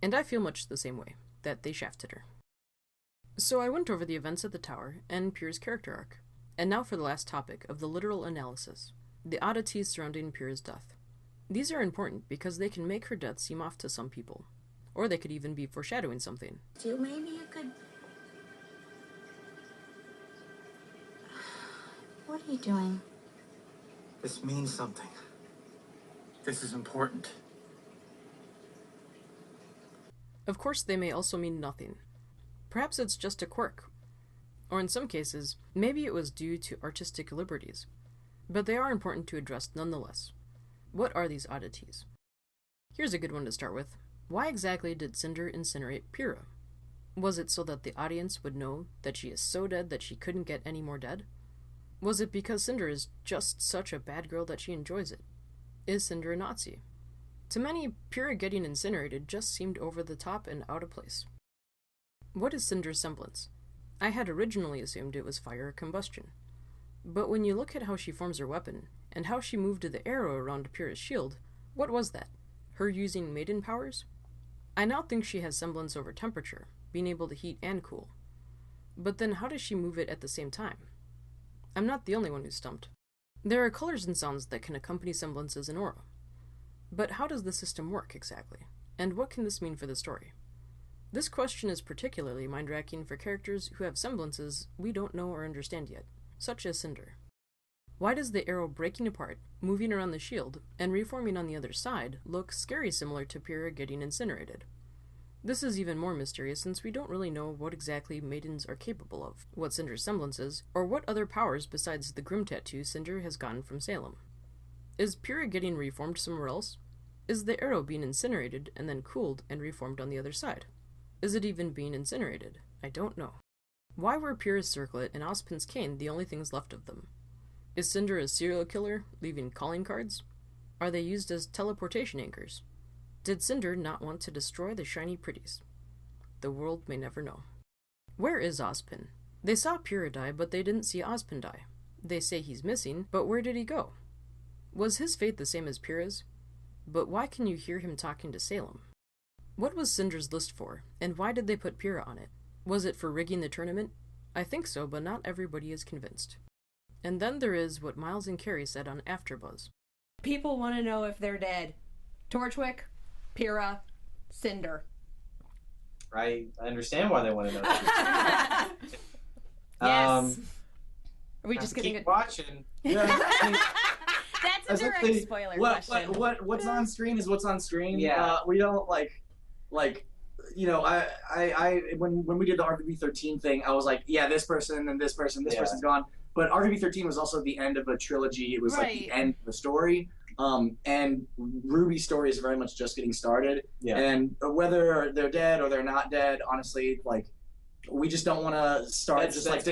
And I feel much the same way, that they shafted her. So I went over the events at the tower and Pyrrha's character arc. And now for the last topic of the literal analysis, the oddities surrounding Pyrrha's death. These are important because they can make her death seem off to some people. Or they could even be foreshadowing something. Maybe you could... What are you doing? This means something. This is important. Of course, they may also mean nothing. Perhaps it's just a quirk. Or in some cases, maybe it was due to artistic liberties. But they are important to address nonetheless. What are these oddities? Here's a good one to start with. Why exactly did Cinder incinerate Pyrrha? Was it so that the audience would know that she is so dead that she couldn't get any more dead? Was it because Cinder is just such a bad girl that she enjoys it? Is Cinder a Nazi? To many, Pyrrha getting incinerated just seemed over the top and out of place. What is Cinder's semblance? I had originally assumed it was fire or combustion. But when you look at how she forms her weapon, and how she moved the arrow around Pyrrha's shield, what was that? Her using maiden powers? I now think she has semblance over temperature, being able to heat and cool. But then how does she move it at the same time? I'm not the only one who's stumped. There are colors and sounds that can accompany semblances in aura. But how does the system work exactly? And what can this mean for the story? This question is particularly mind-racking for characters who have semblances we don't know or understand yet, such as Cinder. Why does the arrow breaking apart, moving around the shield, and reforming on the other side look scary similar to Pyrrha getting incinerated? This is even more mysterious since we don't really know what exactly maidens are capable of, what Cinder's semblance is, or what other powers besides the Grim tattoo Cinder has gotten from Salem. Is Pyrrha getting reformed somewhere else? Is the arrow being incinerated and then cooled and reformed on the other side? Is it even being incinerated? I don't know. Why were Pyrrha's circlet and Ozpin's cane the only things left of them? Is Cinder a serial killer, leaving calling cards? Are they used as teleportation anchors? Did Cinder not want to destroy the shiny pretties? The world may never know. Where is Ozpin? They saw Pyrrha die, but they didn't see Ozpin die. They say he's missing, but where did he go? Was his fate the same as Pyrrha's? But why can you hear him talking to Salem? What was Cinder's list for, and why did they put Pyrrha on it? Was it for rigging the tournament? I think so, but not everybody is convinced. And then there is what Miles and Carrie said on AfterBuzz. People want to know if they're dead. Torchwick, Pyrrha, Cinder. I understand why they want to know. Yes. Are we just keep getting watching? Yeah. That's a direct spoiler question. What's on screen is what's on screen. Yeah. We don't you know, I when we did the RWBY 13 thing, I was like, yeah, this person and this person's gone. But RWBY 13 was also the end of a trilogy. It was like the end of the story. And RWBY's story is very much just getting started. Yeah. And whether they're dead or they're not dead, honestly, like, we just don't want to start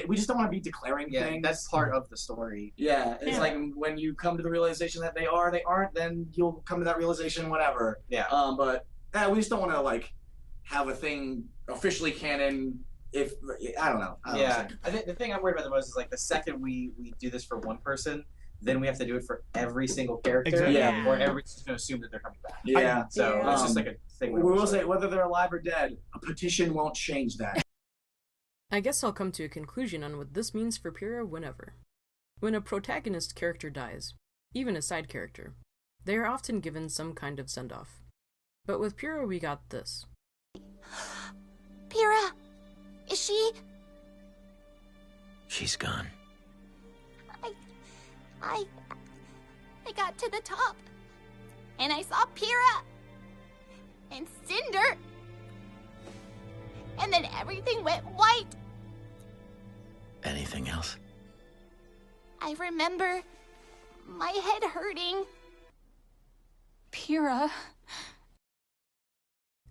we just don't want to be declaring things. That's part of the story. Yeah, it's like when you come to the realization that they aren't, then you'll come to that realization whenever. Yeah. But we just don't want to like have a thing officially canon. If I don't know. I think the thing I'm worried about the most is like the second we do this for one person, then we have to do it for every single character. Exactly. Yeah. Or everyone's just going to assume that they're coming back. Yeah. So it's just like a thing. We will say whether they're alive or dead, a petition won't change that. I guess I'll come to a conclusion on what this means for Pyrrha whenever. When a protagonist character dies, even a side character, they are often given some kind of send-off. But with Pyrrha we got this. Pyrrha! Is she... She's gone. I got to the top, and I saw Pyrrha, and Cinder, and then everything went white. Anything else? I remember my head hurting. Pyrrha.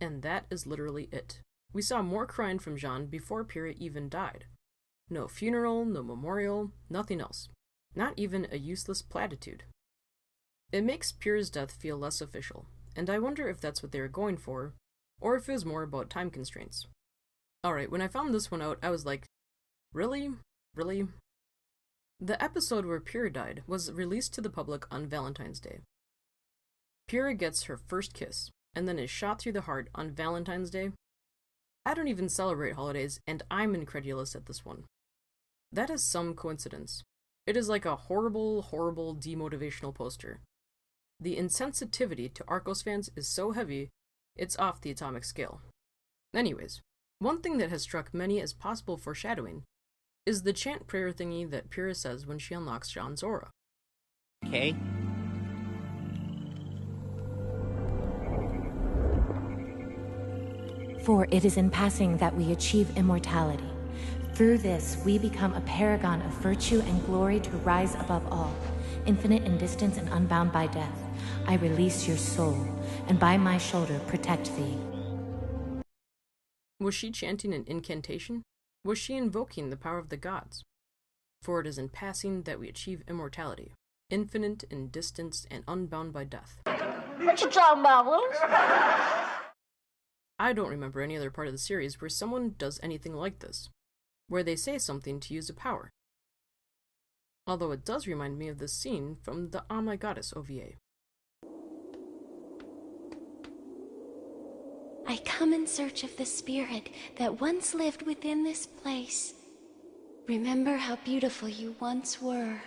And that is literally it. We saw more crying from Jean before Pyrrha even died. No funeral, no memorial, nothing else. Not even a useless platitude. It makes Pyrrha's death feel less official, and I wonder if that's what they were going for, or if it was more about time constraints. Alright, when I found this one out, I was like, really? Really? The episode where Pyrrha died was released to the public on Valentine's Day. Pyrrha gets her first kiss, and then is shot through the heart on Valentine's Day. I don't even celebrate holidays, and I'm incredulous at this one. That is some coincidence. It is like a horrible, horrible demotivational poster. The insensitivity to Arcos fans is so heavy, it's off the atomic scale. Anyways, one thing that has struck many as possible foreshadowing is the chant prayer thingy that Pyrrha says when she unlocks Jean's aura. Okay. For it is in passing that we achieve immortality. Through this, we become a paragon of virtue and glory to rise above all, infinite in distance and unbound by death. I release your soul, and by my shoulder protect thee. Was she chanting an incantation? Was she invoking the power of the gods? For it is in passing that we achieve immortality, infinite in distance and unbound by death. What you talking about, Willis? I don't remember any other part of the series where someone does anything like this, where they say something to use a power. Although it does remind me of this scene from the Oh My Goddess OVA. I come in search of the spirit that once lived within this place. Remember how beautiful you once were.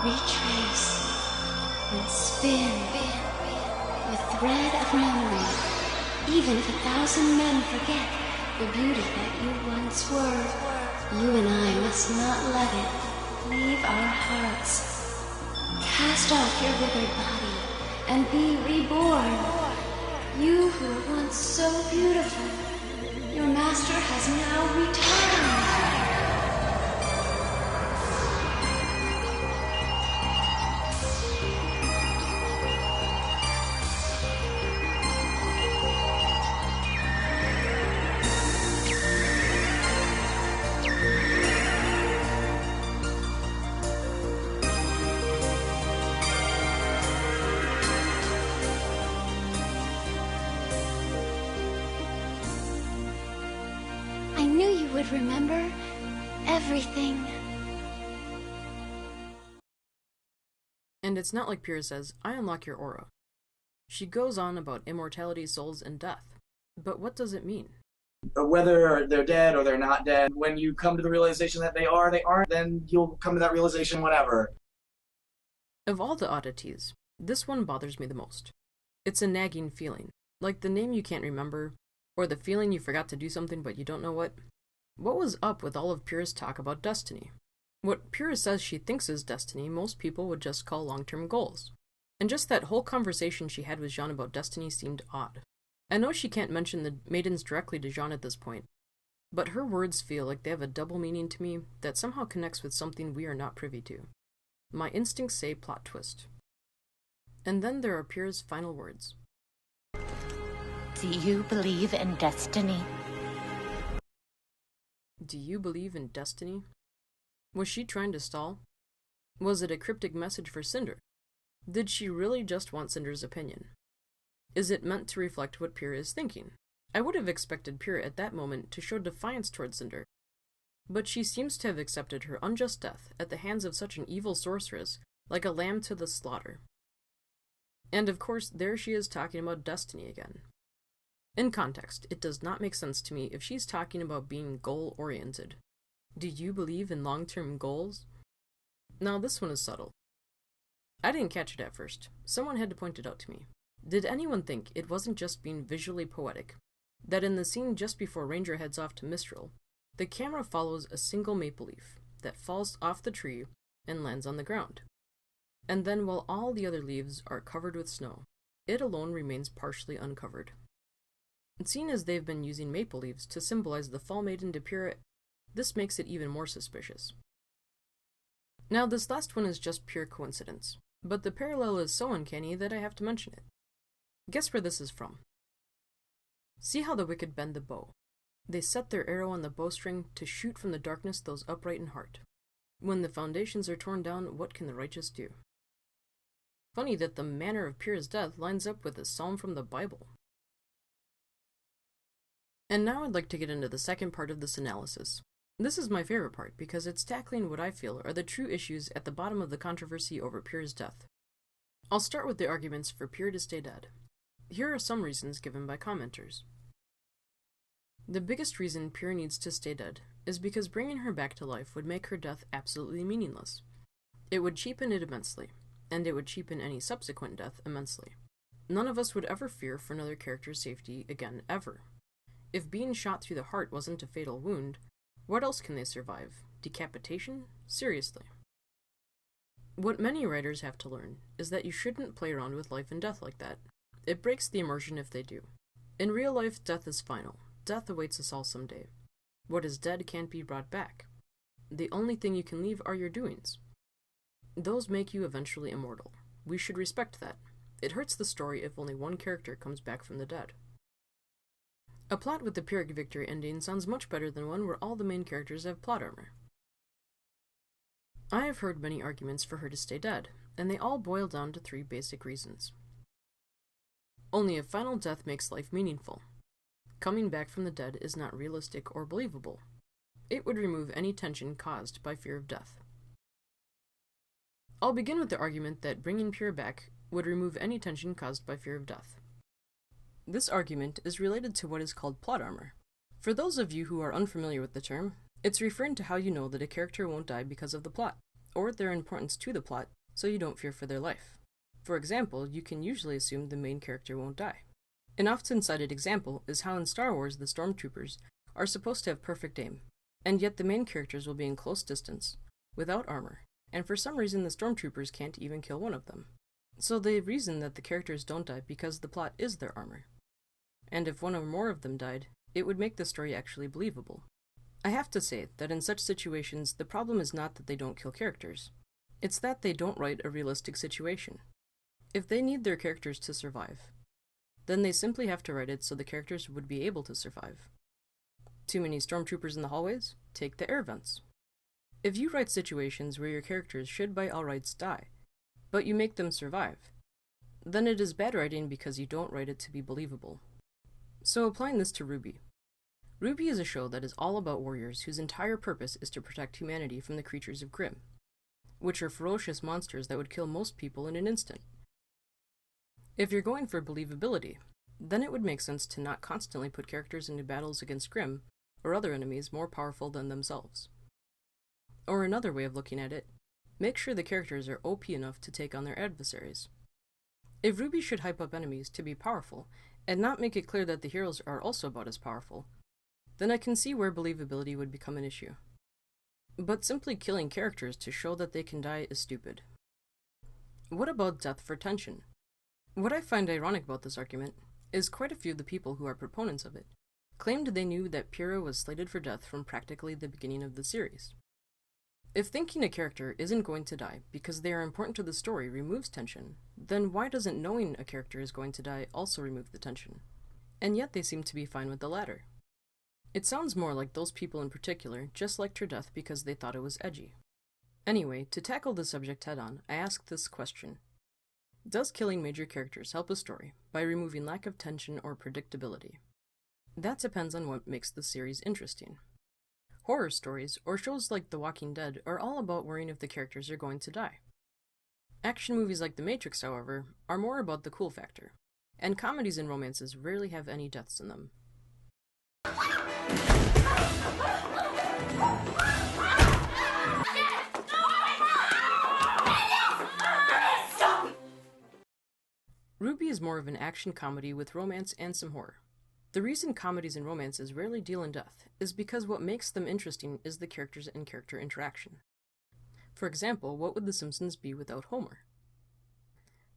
Retrace and spin the thread of memory. Even if 1,000 men forget the beauty that you once were, you and I must not let it leave our hearts. Cast off your withered body and be reborn. You who were once so beautiful, your master has now returned. Would remember everything. And it's not like Pyrrha says, I unlock your aura. She goes on about immortality, souls, and death. But what does it mean? Whether they're dead or they're not dead, when you come to the realization that they aren't, then you'll come to that realization whenever. Of all the oddities, this one bothers me the most. It's a nagging feeling, like the name you can't remember, or the feeling you forgot to do something but you don't know what. What was up with all of Pyrrha's talk about destiny? What Pyrrha says she thinks is destiny, most people would just call long-term goals. And just that whole conversation she had with Jean about destiny seemed odd. I know she can't mention the maidens directly to Jean at this point, but her words feel like they have a double meaning to me that somehow connects with something we are not privy to. My instincts say plot twist. And then there are Pyrrha's final words. Do you believe in destiny? Do you believe in destiny? Was she trying to stall? Was it a cryptic message for Cinder? Did she really just want Cinder's opinion? Is it meant to reflect what Pyrrha is thinking? I would have expected Pyrrha at that moment to show defiance towards Cinder, but she seems to have accepted her unjust death at the hands of such an evil sorceress, like a lamb to the slaughter. And of course, there she is talking about destiny again. In context, it does not make sense to me if she's talking about being goal-oriented. Do you believe in long-term goals? Now, this one is subtle. I didn't catch it at first. Someone had to point it out to me. Did anyone think it wasn't just being visually poetic? That in the scene just before Ranger heads off to Mistral, the camera follows a single maple leaf that falls off the tree and lands on the ground. And then while all the other leaves are covered with snow, it alone remains partially uncovered. And seeing as they've been using maple leaves to symbolize the Fall Maiden to Pyrrha, this makes it even more suspicious. Now, this last one is just pure coincidence, but the parallel is so uncanny that I have to mention it. Guess where this is from? See how the wicked bend the bow. They set their arrow on the bowstring to shoot from the darkness those upright in heart. When the foundations are torn down, what can the righteous do? Funny that the manner of Pyrrha's death lines up with a psalm from the Bible. And now I'd like to get into the second part of this analysis. This is my favorite part because it's tackling what I feel are the true issues at the bottom of the controversy over Pyrrha's death. I'll start with the arguments for Pyrrha to stay dead. Here are some reasons given by commenters. The biggest reason Pyrrha needs to stay dead is because bringing her back to life would make her death absolutely meaningless. It would cheapen it immensely, and it would cheapen any subsequent death immensely. None of us would ever fear for another character's safety again, ever. If being shot through the heart wasn't a fatal wound, what else can they survive? Decapitation? Seriously. What many writers have to learn is that you shouldn't play around with life and death like that. It breaks the immersion if they do. In real life, death is final. Death awaits us all someday. What is dead can't be brought back. The only thing you can leave are your doings. Those make you eventually immortal. We should respect that. It hurts the story if only one character comes back from the dead. A plot with the Pyrrhic victory ending sounds much better than one where all the main characters have plot armor. I have heard many arguments for her to stay dead, and they all boil down to 3 basic reasons. Only a final death makes life meaningful. Coming back from the dead is not realistic or believable. It would remove any tension caused by fear of death. I'll begin with the argument that bringing Pyrrha back would remove any tension caused by fear of death. This argument is related to what is called plot armor. For those of you who are unfamiliar with the term, it's referring to how you know that a character won't die because of the plot, or their importance to the plot, so you don't fear for their life. For example, you can usually assume the main character won't die. An often cited example is how in Star Wars the stormtroopers are supposed to have perfect aim, and yet the main characters will be in close distance, without armor, and for some reason the stormtroopers can't even kill one of them. So they reason that the characters don't die because the plot is their armor. And if one or more of them died, it would make the story actually believable. I have to say that in such situations, the problem is not that they don't kill characters. It's that they don't write a realistic situation. If they need their characters to survive, then they simply have to write it so the characters would be able to survive. Too many stormtroopers in the hallways? Take the air vents. If you write situations where your characters should by all rights die, but you make them survive, then it is bad writing because you don't write it to be believable. So applying this to RWBY. RWBY is a show that is all about warriors whose entire purpose is to protect humanity from the creatures of Grimm, which are ferocious monsters that would kill most people in an instant. If you're going for believability, then it would make sense to not constantly put characters into battles against Grimm or other enemies more powerful than themselves. Or another way of looking at it, make sure the characters are OP enough to take on their adversaries. If RWBY should hype up enemies to be powerful, and not make it clear that the heroes are also about as powerful, then I can see where believability would become an issue. But simply killing characters to show that they can die is stupid. What about death for tension? What I find ironic about this argument is quite a few of the people who are proponents of it claimed they knew that Pyrrha was slated for death from practically the beginning of the series. If thinking a character isn't going to die because they are important to the story removes tension, then why doesn't knowing a character is going to die also remove the tension? And yet they seem to be fine with the latter. It sounds more like those people in particular just liked her death because they thought it was edgy. Anyway, to tackle the subject head-on, I asked this question. Does killing major characters help a story by removing lack of tension or predictability? That depends on what makes the series interesting. Horror stories, or shows like The Walking Dead, are all about worrying if the characters are going to die. Action movies like The Matrix, however, are more about the cool factor, and comedies and romances rarely have any deaths in them. RWBY is more of an action comedy with romance and some horror. The reason comedies and romances rarely deal in death is because what makes them interesting is the characters and character interaction. For example, what would The Simpsons be without Homer?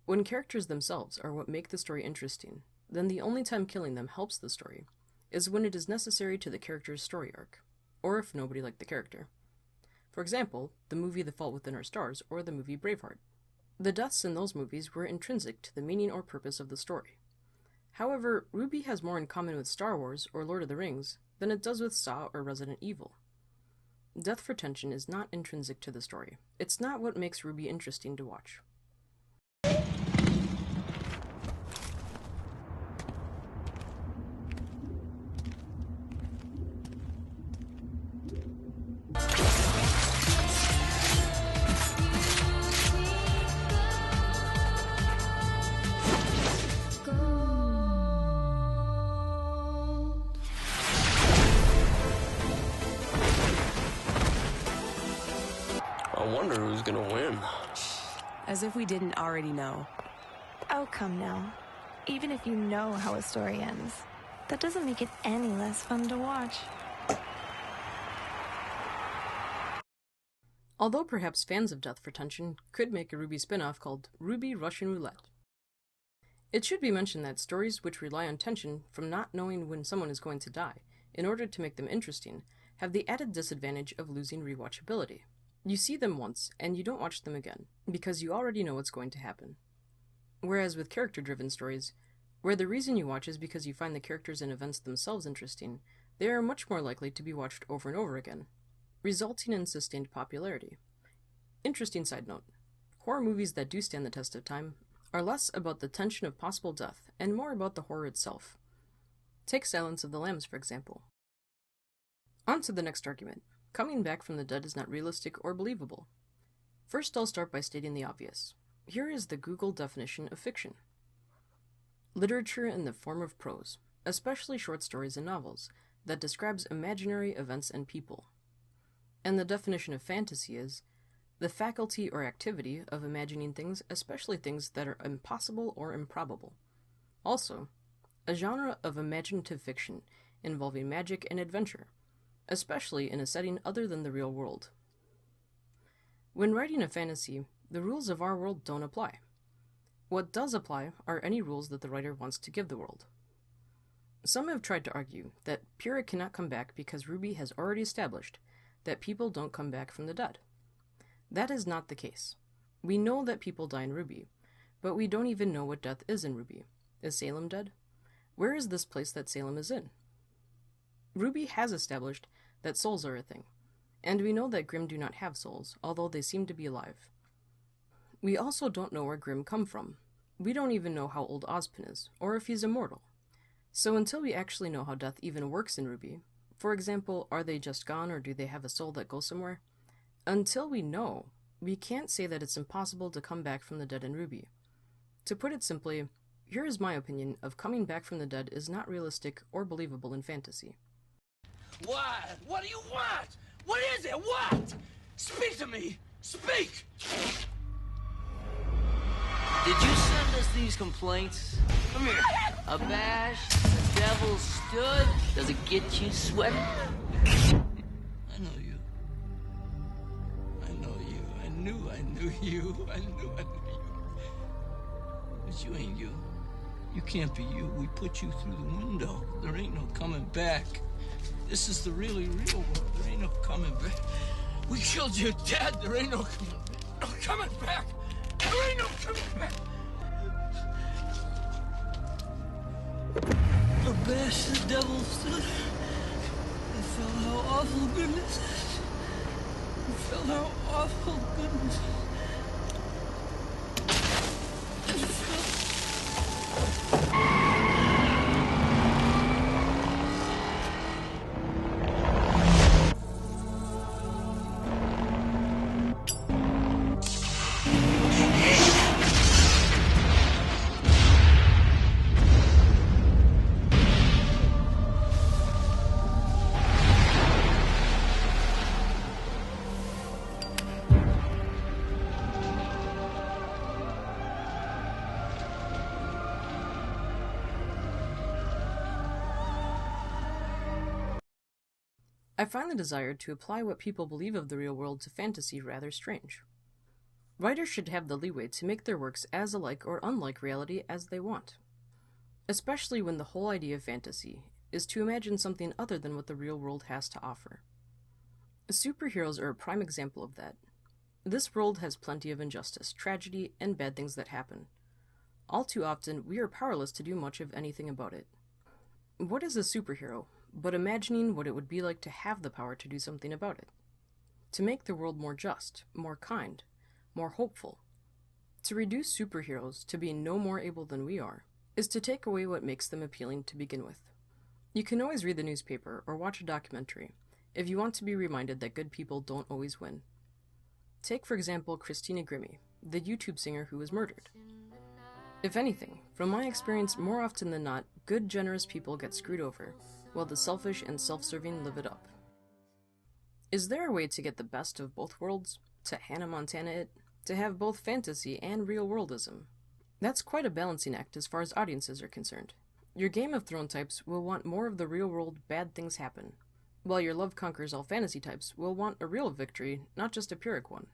When characters themselves are what make the story interesting, then the only time killing them helps the story is when it is necessary to the character's story arc, or if nobody liked the character. For example, the movie The Fault Within Our Stars or the movie Braveheart. The deaths in those movies were intrinsic to the meaning or purpose of the story. However, RWBY has more in common with Star Wars or Lord of the Rings than it does with Saw or Resident Evil. Death for tension is not intrinsic to the story. It's not what makes RWBY interesting to watch. I wonder who's gonna win. As if we didn't already know. Oh, come now. Even if you know how a story ends, that doesn't make it any less fun to watch. Although perhaps fans of Death for Tension could make a RWBY spin-off called RWBY Russian Roulette. It should be mentioned that stories which rely on tension from not knowing when someone is going to die, in order to make them interesting, have the added disadvantage of losing rewatchability. You see them once, and you don't watch them again, because you already know what's going to happen. Whereas with character-driven stories, where the reason you watch is because you find the characters and events themselves interesting, they are much more likely to be watched over and over again, resulting in sustained popularity. Interesting side note, horror movies that do stand the test of time are less about the tension of possible death and more about the horror itself. Take Silence of the Lambs, for example. On to the next argument. Coming back from the dead is not realistic or believable. First, I'll start by stating the obvious. Here is the Google definition of fiction. Literature in the form of prose, especially short stories and novels, that describes imaginary events and people. And the definition of fantasy is the faculty or activity of imagining things, especially things that are impossible or improbable. Also, a genre of imaginative fiction involving magic and adventure, especially in a setting other than the real world. When writing a fantasy, the rules of our world don't apply. What does apply are any rules that the writer wants to give the world. Some have tried to argue that Pyrrha cannot come back because RWBY has already established that people don't come back from the dead. That is not the case. We know that people die in RWBY, but we don't even know what death is in RWBY. Is Salem dead? Where is this place that Salem is in? RWBY has established that souls are a thing, and we know that Grimm do not have souls, although they seem to be alive. We also don't know where Grimm come from. We don't even know how old Ozpin is, or if he's immortal. So until we actually know how death even works in RWBY, for example, are they just gone or do they have a soul that goes somewhere? Until we know, we can't say that it's impossible to come back from the dead in RWBY. To put it simply, here is my opinion of coming back from the dead is not realistic or believable in fantasy. What? What do you want? What is it? What? Speak to me! Speak! Did you send us these complaints? Come here. A bash, the devil stood. Does it get you sweating? I know you. I know you. I knew you. I knew you. But you ain't you. You can't be you. We put you through the window. There ain't no coming back. This is the really real world. There ain't no coming back. We killed your dad. There ain't no coming back. There ain't no coming back. A bash, the devil stood. I felt how awful goodness is. I felt how awful goodness is. I find the desire to apply what people believe of the real world to fantasy rather strange. Writers should have the leeway to make their works as alike or unlike reality as they want, especially when the whole idea of fantasy is to imagine something other than what the real world has to offer. Superheroes are a prime example of that. This world has plenty of injustice, tragedy, and bad things that happen. all too often we are powerless to do much of anything about it. What is a superhero but imagining what it would be like to have the power to do something about it? To make the world more just, more kind, more hopeful. To reduce superheroes to being no more able than we are is to take away what makes them appealing to begin with. You can always read the newspaper or watch a documentary if you want to be reminded that good people don't always win. Take, for example, Christina Grimmie, the YouTube singer who was murdered. If anything, from my experience, more often than not, good, generous people get screwed over, while the selfish and self-serving live it up. Is there a way to get the best of both worlds? To Hannah Montana it? To have both fantasy and real-worldism? That's quite a balancing act as far as audiences are concerned. Your Game of Thrones types will want more of the real-world bad things happen, while your Love Conquers All Fantasy types will want a real victory, not just a Pyrrhic one.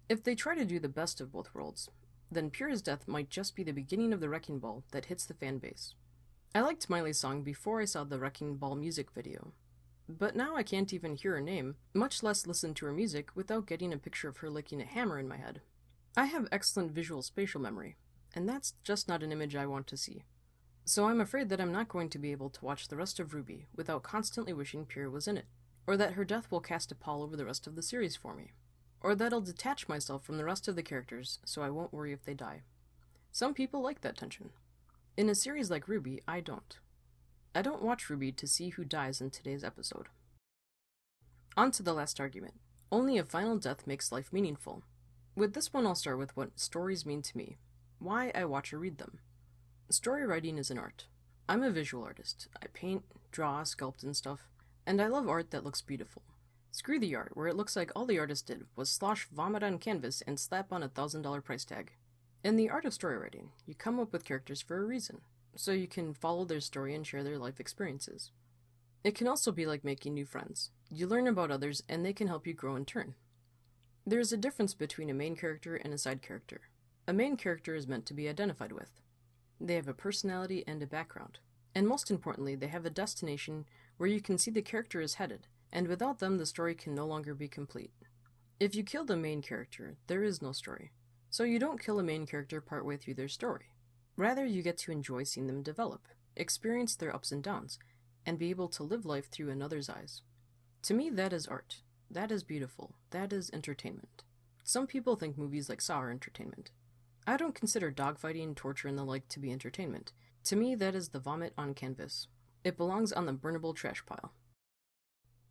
If they try to do the best of both worlds, then Pyrrha's death might just be the beginning of the wrecking ball that hits the fan base. I liked Miley's song before I saw the Wrecking Ball music video, but now I can't even hear her name, much less listen to her music without getting a picture of her licking a hammer in my head. I have excellent visual spatial memory, and that's just not an image I want to see. So I'm afraid that I'm not going to be able to watch the rest of RWBY without constantly wishing Pyrrha was in it, or that her death will cast a pall over the rest of the series for me, or that I'll detach myself from the rest of the characters so I won't worry if they die. Some people like that tension. In a series like RWBY, I don't. I don't watch RWBY to see who dies in today's episode. On to the last argument. Only a final death makes life meaningful. With this one, I'll start with what stories mean to me, why I watch or read them. Story writing is an art. I'm a visual artist. I paint, draw, sculpt, and stuff, and I love art that looks beautiful. Screw the art where it looks like all the artist did was slosh vomit on canvas and slap on a $1,000 price tag. In the art of story writing, you come up with characters for a reason, so you can follow their story and share their life experiences. It can also be like making new friends. You learn about others and they can help you grow in turn. There is a difference between a main character and a side character. A main character is meant to be identified with. They have a personality and a background. And most importantly, they have a destination where you can see the character is headed, and without them the story can no longer be complete. If you kill the main character, there is no story. So you don't kill a main character partway through their story. Rather, you get to enjoy seeing them develop, experience their ups and downs, and be able to live life through another's eyes. To me, that is art. That is beautiful. That is entertainment. Some people think movies like Saw are entertainment. I don't consider dogfighting, torture, and the like to be entertainment. To me, that is the vomit on canvas. It belongs on the burnable trash pile.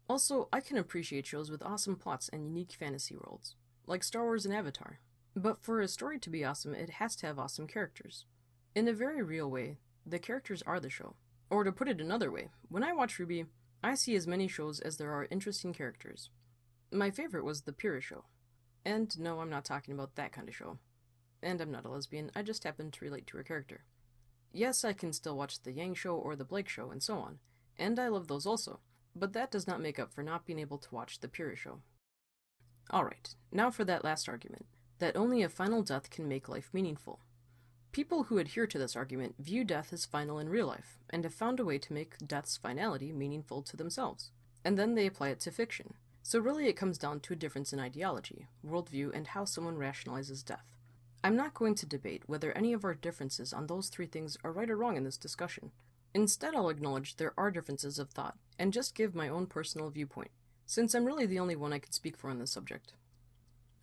Also, I can appreciate shows with awesome plots and unique fantasy worlds, like Star Wars and Avatar. But for a story to be awesome, it has to have awesome characters. In a very real way, the characters are the show. Or to put it another way, when I watch RWBY, I see as many shows as there are interesting characters. My favorite was the Pyrrha show. And no, I'm not talking about that kind of show. And I'm not a lesbian, I just happen to relate to her character. Yes, I can still watch the Yang show or the Blake show and so on, and I love those also, but that does not make up for not being able to watch the Pyrrha show. Alright, now for that last argument, that only a final death can make life meaningful. People who adhere to this argument view death as final in real life, and have found a way to make death's finality meaningful to themselves, and then they apply it to fiction. So really it comes down to a difference in ideology, worldview, and how someone rationalizes death. I'm not going to debate whether any of our differences on those three things are right or wrong in this discussion. Instead, I'll acknowledge there are differences of thought, and just give my own personal viewpoint, since I'm really the only one I can speak for on this subject.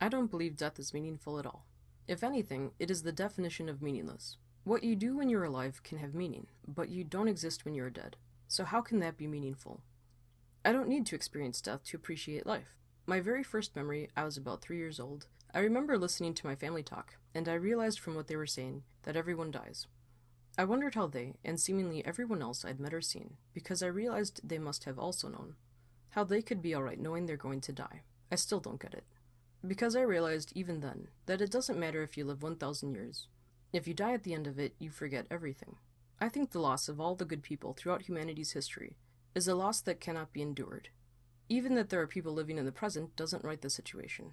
I don't believe death is meaningful at all. If anything, it is the definition of meaningless. What you do when you're alive can have meaning, but you don't exist when you're dead. So how can that be meaningful? I don't need to experience death to appreciate life. My very first memory, I was about 3 years old. I remember listening to my family talk, and I realized from what they were saying that everyone dies. I wondered how they, and seemingly everyone else I'd met or seen, because I realized they must have also known, how they could be alright knowing they're going to die. I still don't get it. Because I realized even then that it doesn't matter if you live 1,000 years. If you die at the end of it, you forget everything. I think the loss of all the good people throughout humanity's history is a loss that cannot be endured. Even that there are people living in the present doesn't right the situation.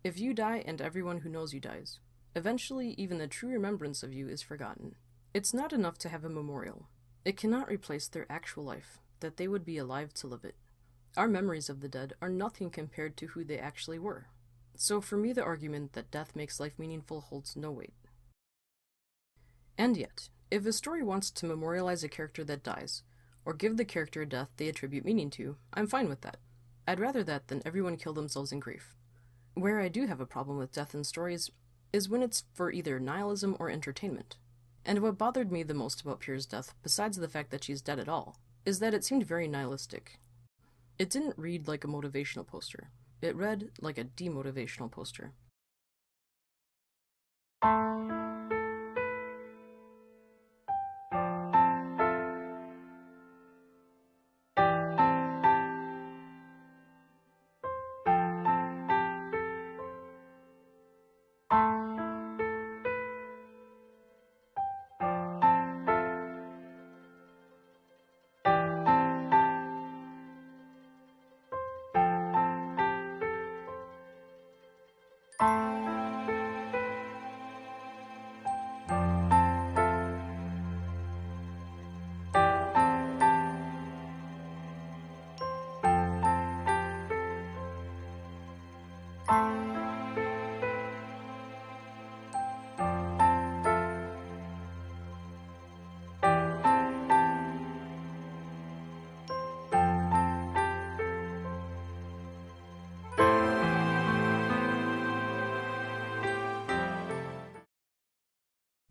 If you die and everyone who knows you dies, eventually even the true remembrance of you is forgotten. It's not enough to have a memorial. It cannot replace their actual life, that they would be alive to live it. Our memories of the dead are nothing compared to who they actually were. So for me, the argument that death makes life meaningful holds no weight. And yet, if a story wants to memorialize a character that dies, or give the character a death they attribute meaning to, I'm fine with that. I'd rather that than everyone kill themselves in grief. Where I do have a problem with death in stories is when it's for either nihilism or entertainment. And what bothered me the most about Pyrrha's death, besides the fact that she's dead at all, is that it seemed very nihilistic. It didn't read like a motivational poster. It read like a demotivational poster.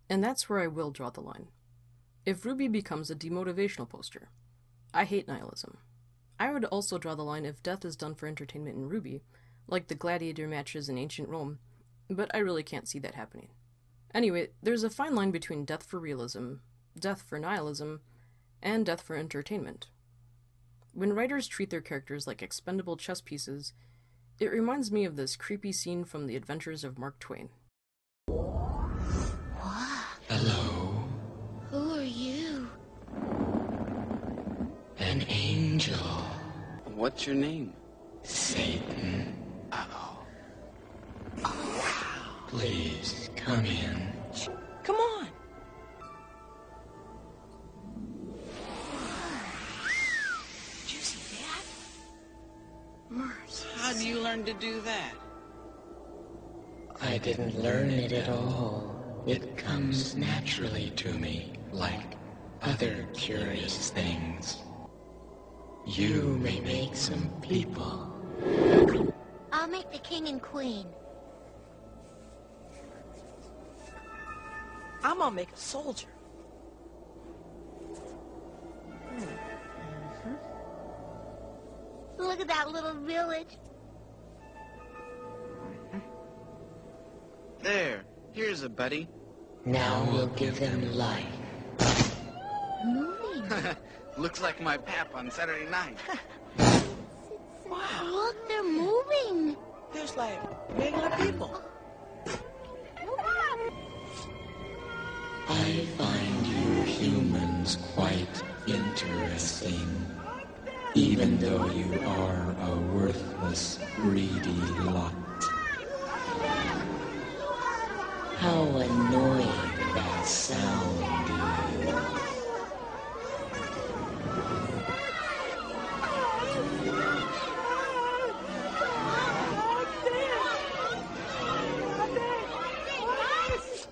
And that's where I will draw the line. If RWBY becomes a demotivational poster, I hate nihilism. I would also draw the line if death is done for entertainment in RWBY, like the gladiator matches in ancient Rome, but I really can't see that happening. Anyway, there's a fine line between death for realism, death for nihilism, and death for entertainment. When writers treat their characters like expendable chess pieces, it reminds me of this creepy scene from The Adventures of Mark Twain. Hello. Who are you? An angel. What's your name? Satan. Please, come in. Come on. Did you see that? How do you learn to do that? I didn't learn it at all. It comes naturally to me, like other curious things. You may make some people. I'll make the king and queen. I'm gonna make a soldier. Look at that little village. There, here's a buddy. Now we'll give them life. Moving. Looks like my pap on Saturday night. Wow. Look, they're moving. There's like regular people. I find you humans quite interesting, even though you are a worthless, greedy lot. How annoying that sound is.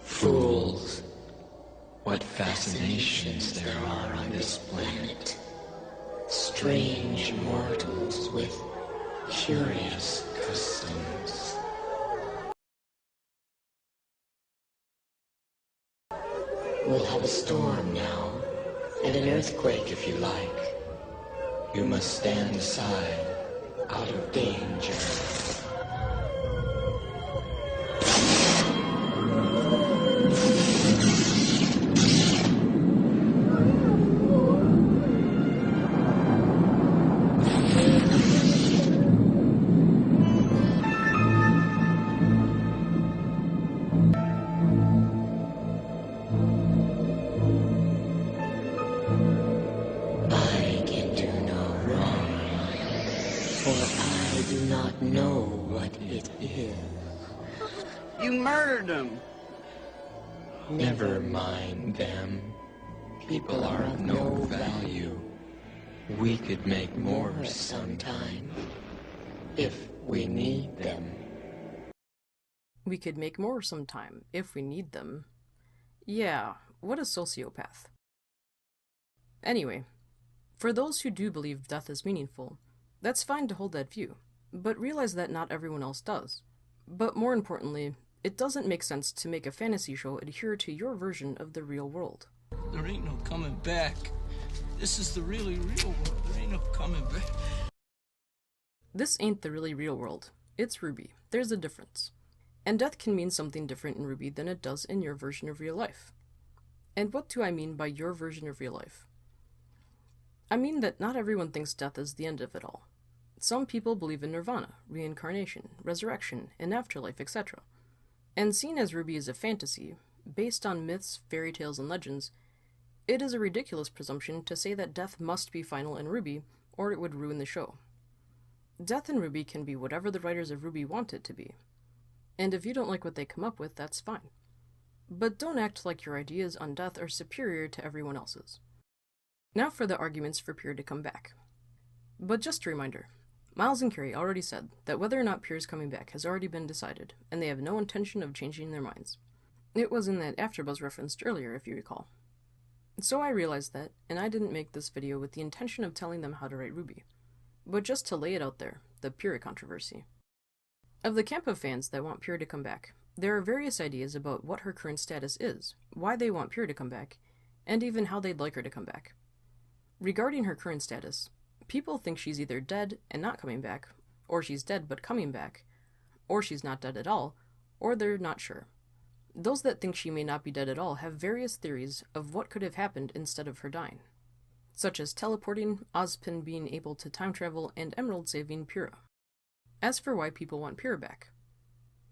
Fools. What fascinations there are on this planet. Strange mortals with curious customs. We'll have a storm now, and an earthquake if you like. You must stand aside, out of danger. You murdered him. Never mind them. people are of no value. We could make more sometime, if we need them. We could make more sometime, if we need them. Yeah, what a sociopath. Anyway, for those who do believe death is meaningful, that's fine to hold that view, but realize that not everyone else does. But more importantly, it doesn't make sense to make a fantasy show adhere to your version of the real world. There ain't no coming back. This is the really real world. There ain't no coming back. This ain't the really real world. It's RWBY. There's a difference. And death can mean something different in RWBY than it does in your version of real life. And what do I mean by your version of real life? I mean that not everyone thinks death is the end of it all. Some people believe in nirvana, reincarnation, resurrection, an afterlife, etc. And seen as RWBY is a fantasy, based on myths, fairy tales, and legends, it is a ridiculous presumption to say that death must be final in RWBY, or it would ruin the show. Death in RWBY can be whatever the writers of RWBY want it to be. And if you don't like what they come up with, that's fine. But don't act like your ideas on death are superior to everyone else's. Now for the arguments for Pyrrha to come back. But just a reminder, Miles and Carrie already said that whether or not Pyrrha's coming back has already been decided, and they have no intention of changing their minds. It was in that AfterBuzz referenced earlier, if you recall. So I realized that, and I didn't make this video with the intention of telling them how to write RWBY, but just to lay it out there, the Pyrrha controversy. Of the camp of fans that want Pyrrha to come back, there are various ideas about what her current status is, why they want Pyrrha to come back, and even how they'd like her to come back. Regarding her current status, people think she's either dead and not coming back, or she's dead but coming back, or she's not dead at all, or they're not sure. Those that think she may not be dead at all have various theories of what could have happened instead of her dying, such as teleporting, Ozpin being able to time travel, and Emerald saving Pyrrha. As for why people want Pyrrha back,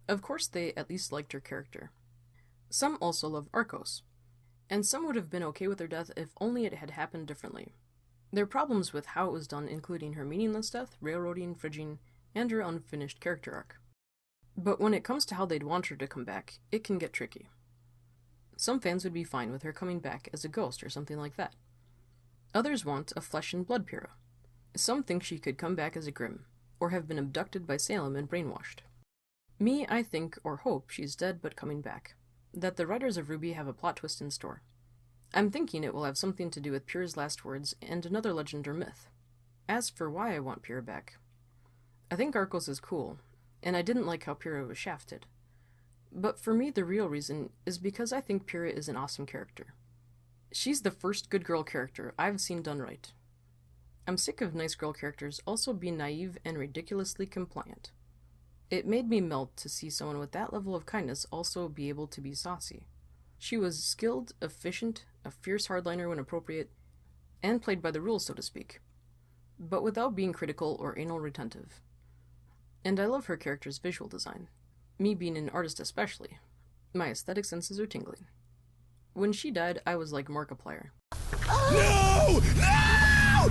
of course they at least liked her character. Some also love Arcos, and some would have been okay with her death if only it had happened differently. There are problems with how it was done, including her meaningless death, railroading, fridging, and her unfinished character arc. But when it comes to how they'd want her to come back, it can get tricky. Some fans would be fine with her coming back as a ghost or something like that. Others want a flesh and blood Pyrrha. Some think she could come back as a Grimm, or have been abducted by Salem and brainwashed. Me, I think, or hope, she's dead but coming back. That the writers of RWBY have a plot twist in store. I'm thinking it will have something to do with Pyrrha's last words and another legend or myth. As for why I want Pyrrha back, I think Arcos is cool, and I didn't like how Pyrrha was shafted. But for me, the real reason is because I think Pyrrha is an awesome character. She's the first good girl character I've seen done right. I'm sick of nice girl characters also being naive and ridiculously compliant. It made me melt to see someone with that level of kindness also be able to be saucy. She was skilled, efficient, a fierce hardliner when appropriate, and played by the rules, so to speak, but without being critical or anal retentive. And I love her character's visual design. Me being an artist especially, my aesthetic senses are tingling. When she died, I was like Markiplier. No! No!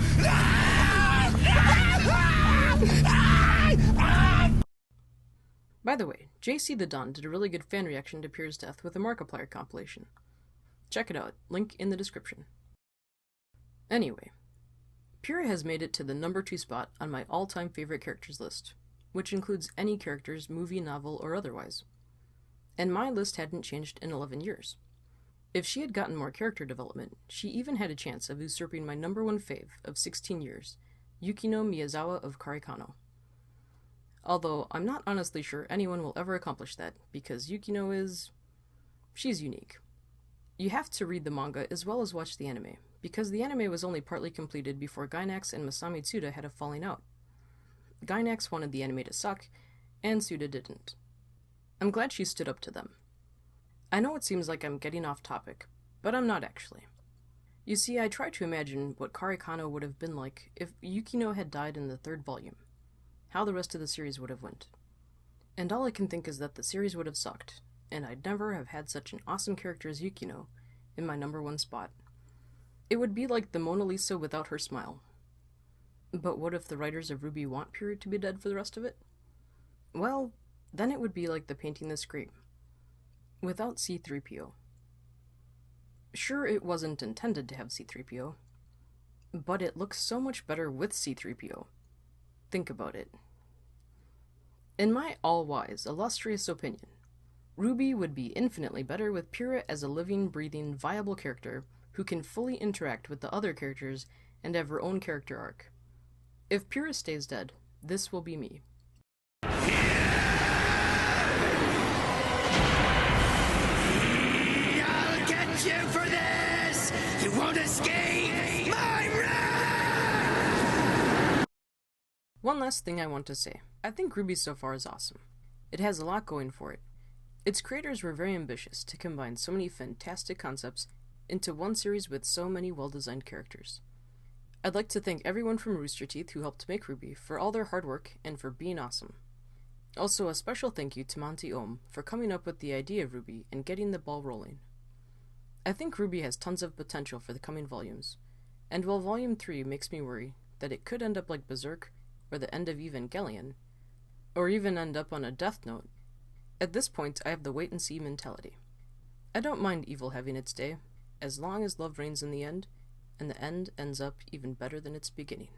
By the way, JC the Don did a really good fan reaction to Pyrrha's death with a Markiplier compilation. Check it out, link in the description. Anyway, Pyrrha has made it to the number 2 spot on my all-time favorite characters list, which includes any characters, movie, novel, or otherwise. And my list hadn't changed in 11 years. If she had gotten more character development, she even had a chance of usurping my number 1 fave of 16 years, Yukino Miyazawa of Karikano. Although I'm not honestly sure anyone will ever accomplish that, because Yukino is... she's unique. You have to read the manga as well as watch the anime, because the anime was only partly completed before Gainax and Masami Tsuda had a falling out. Gainax wanted the anime to suck, and Tsuda didn't. I'm glad she stood up to them. I know it seems like I'm getting off topic, but I'm not actually. You see, I try to imagine what Karikano would have been like if Yukino had died in the 3rd volume, how the rest of the series would have went. And all I can think is that the series would have sucked, and I'd never have had such an awesome character as Yukino in my number 1 spot. It would be like the Mona Lisa without her smile. But what if the writers of RWBY want Pyrrha to be dead for the rest of it? Well, then it would be like the painting the Scream, without C-3PO. Sure, it wasn't intended to have C-3PO, but it looks so much better with C-3PO. Think about it. In my all-wise, illustrious opinion, RWBY would be infinitely better with Pyrrha as a living, breathing, viable character who can fully interact with the other characters and have her own character arc. If Pyrrha stays dead, this will be me. I'll get you for this! You won't escape my wrath! One last thing I want to say. I think RWBY so far is awesome. It has a lot going for it. Its creators were very ambitious to combine so many fantastic concepts into one series with so many well-designed characters. I'd like to thank everyone from Rooster Teeth who helped make RWBY for all their hard work and for being awesome. Also, a special thank you to Monty Ohm for coming up with the idea of RWBY and getting the ball rolling. I think RWBY has tons of potential for the coming volumes, and while Volume 3 makes me worry that it could end up like Berserk or the end of Evangelion, or even end up on a Death Note, at this point I have the wait-and-see mentality. I don't mind evil having its day, as long as love reigns in the end, and the end ends up even better than its beginning.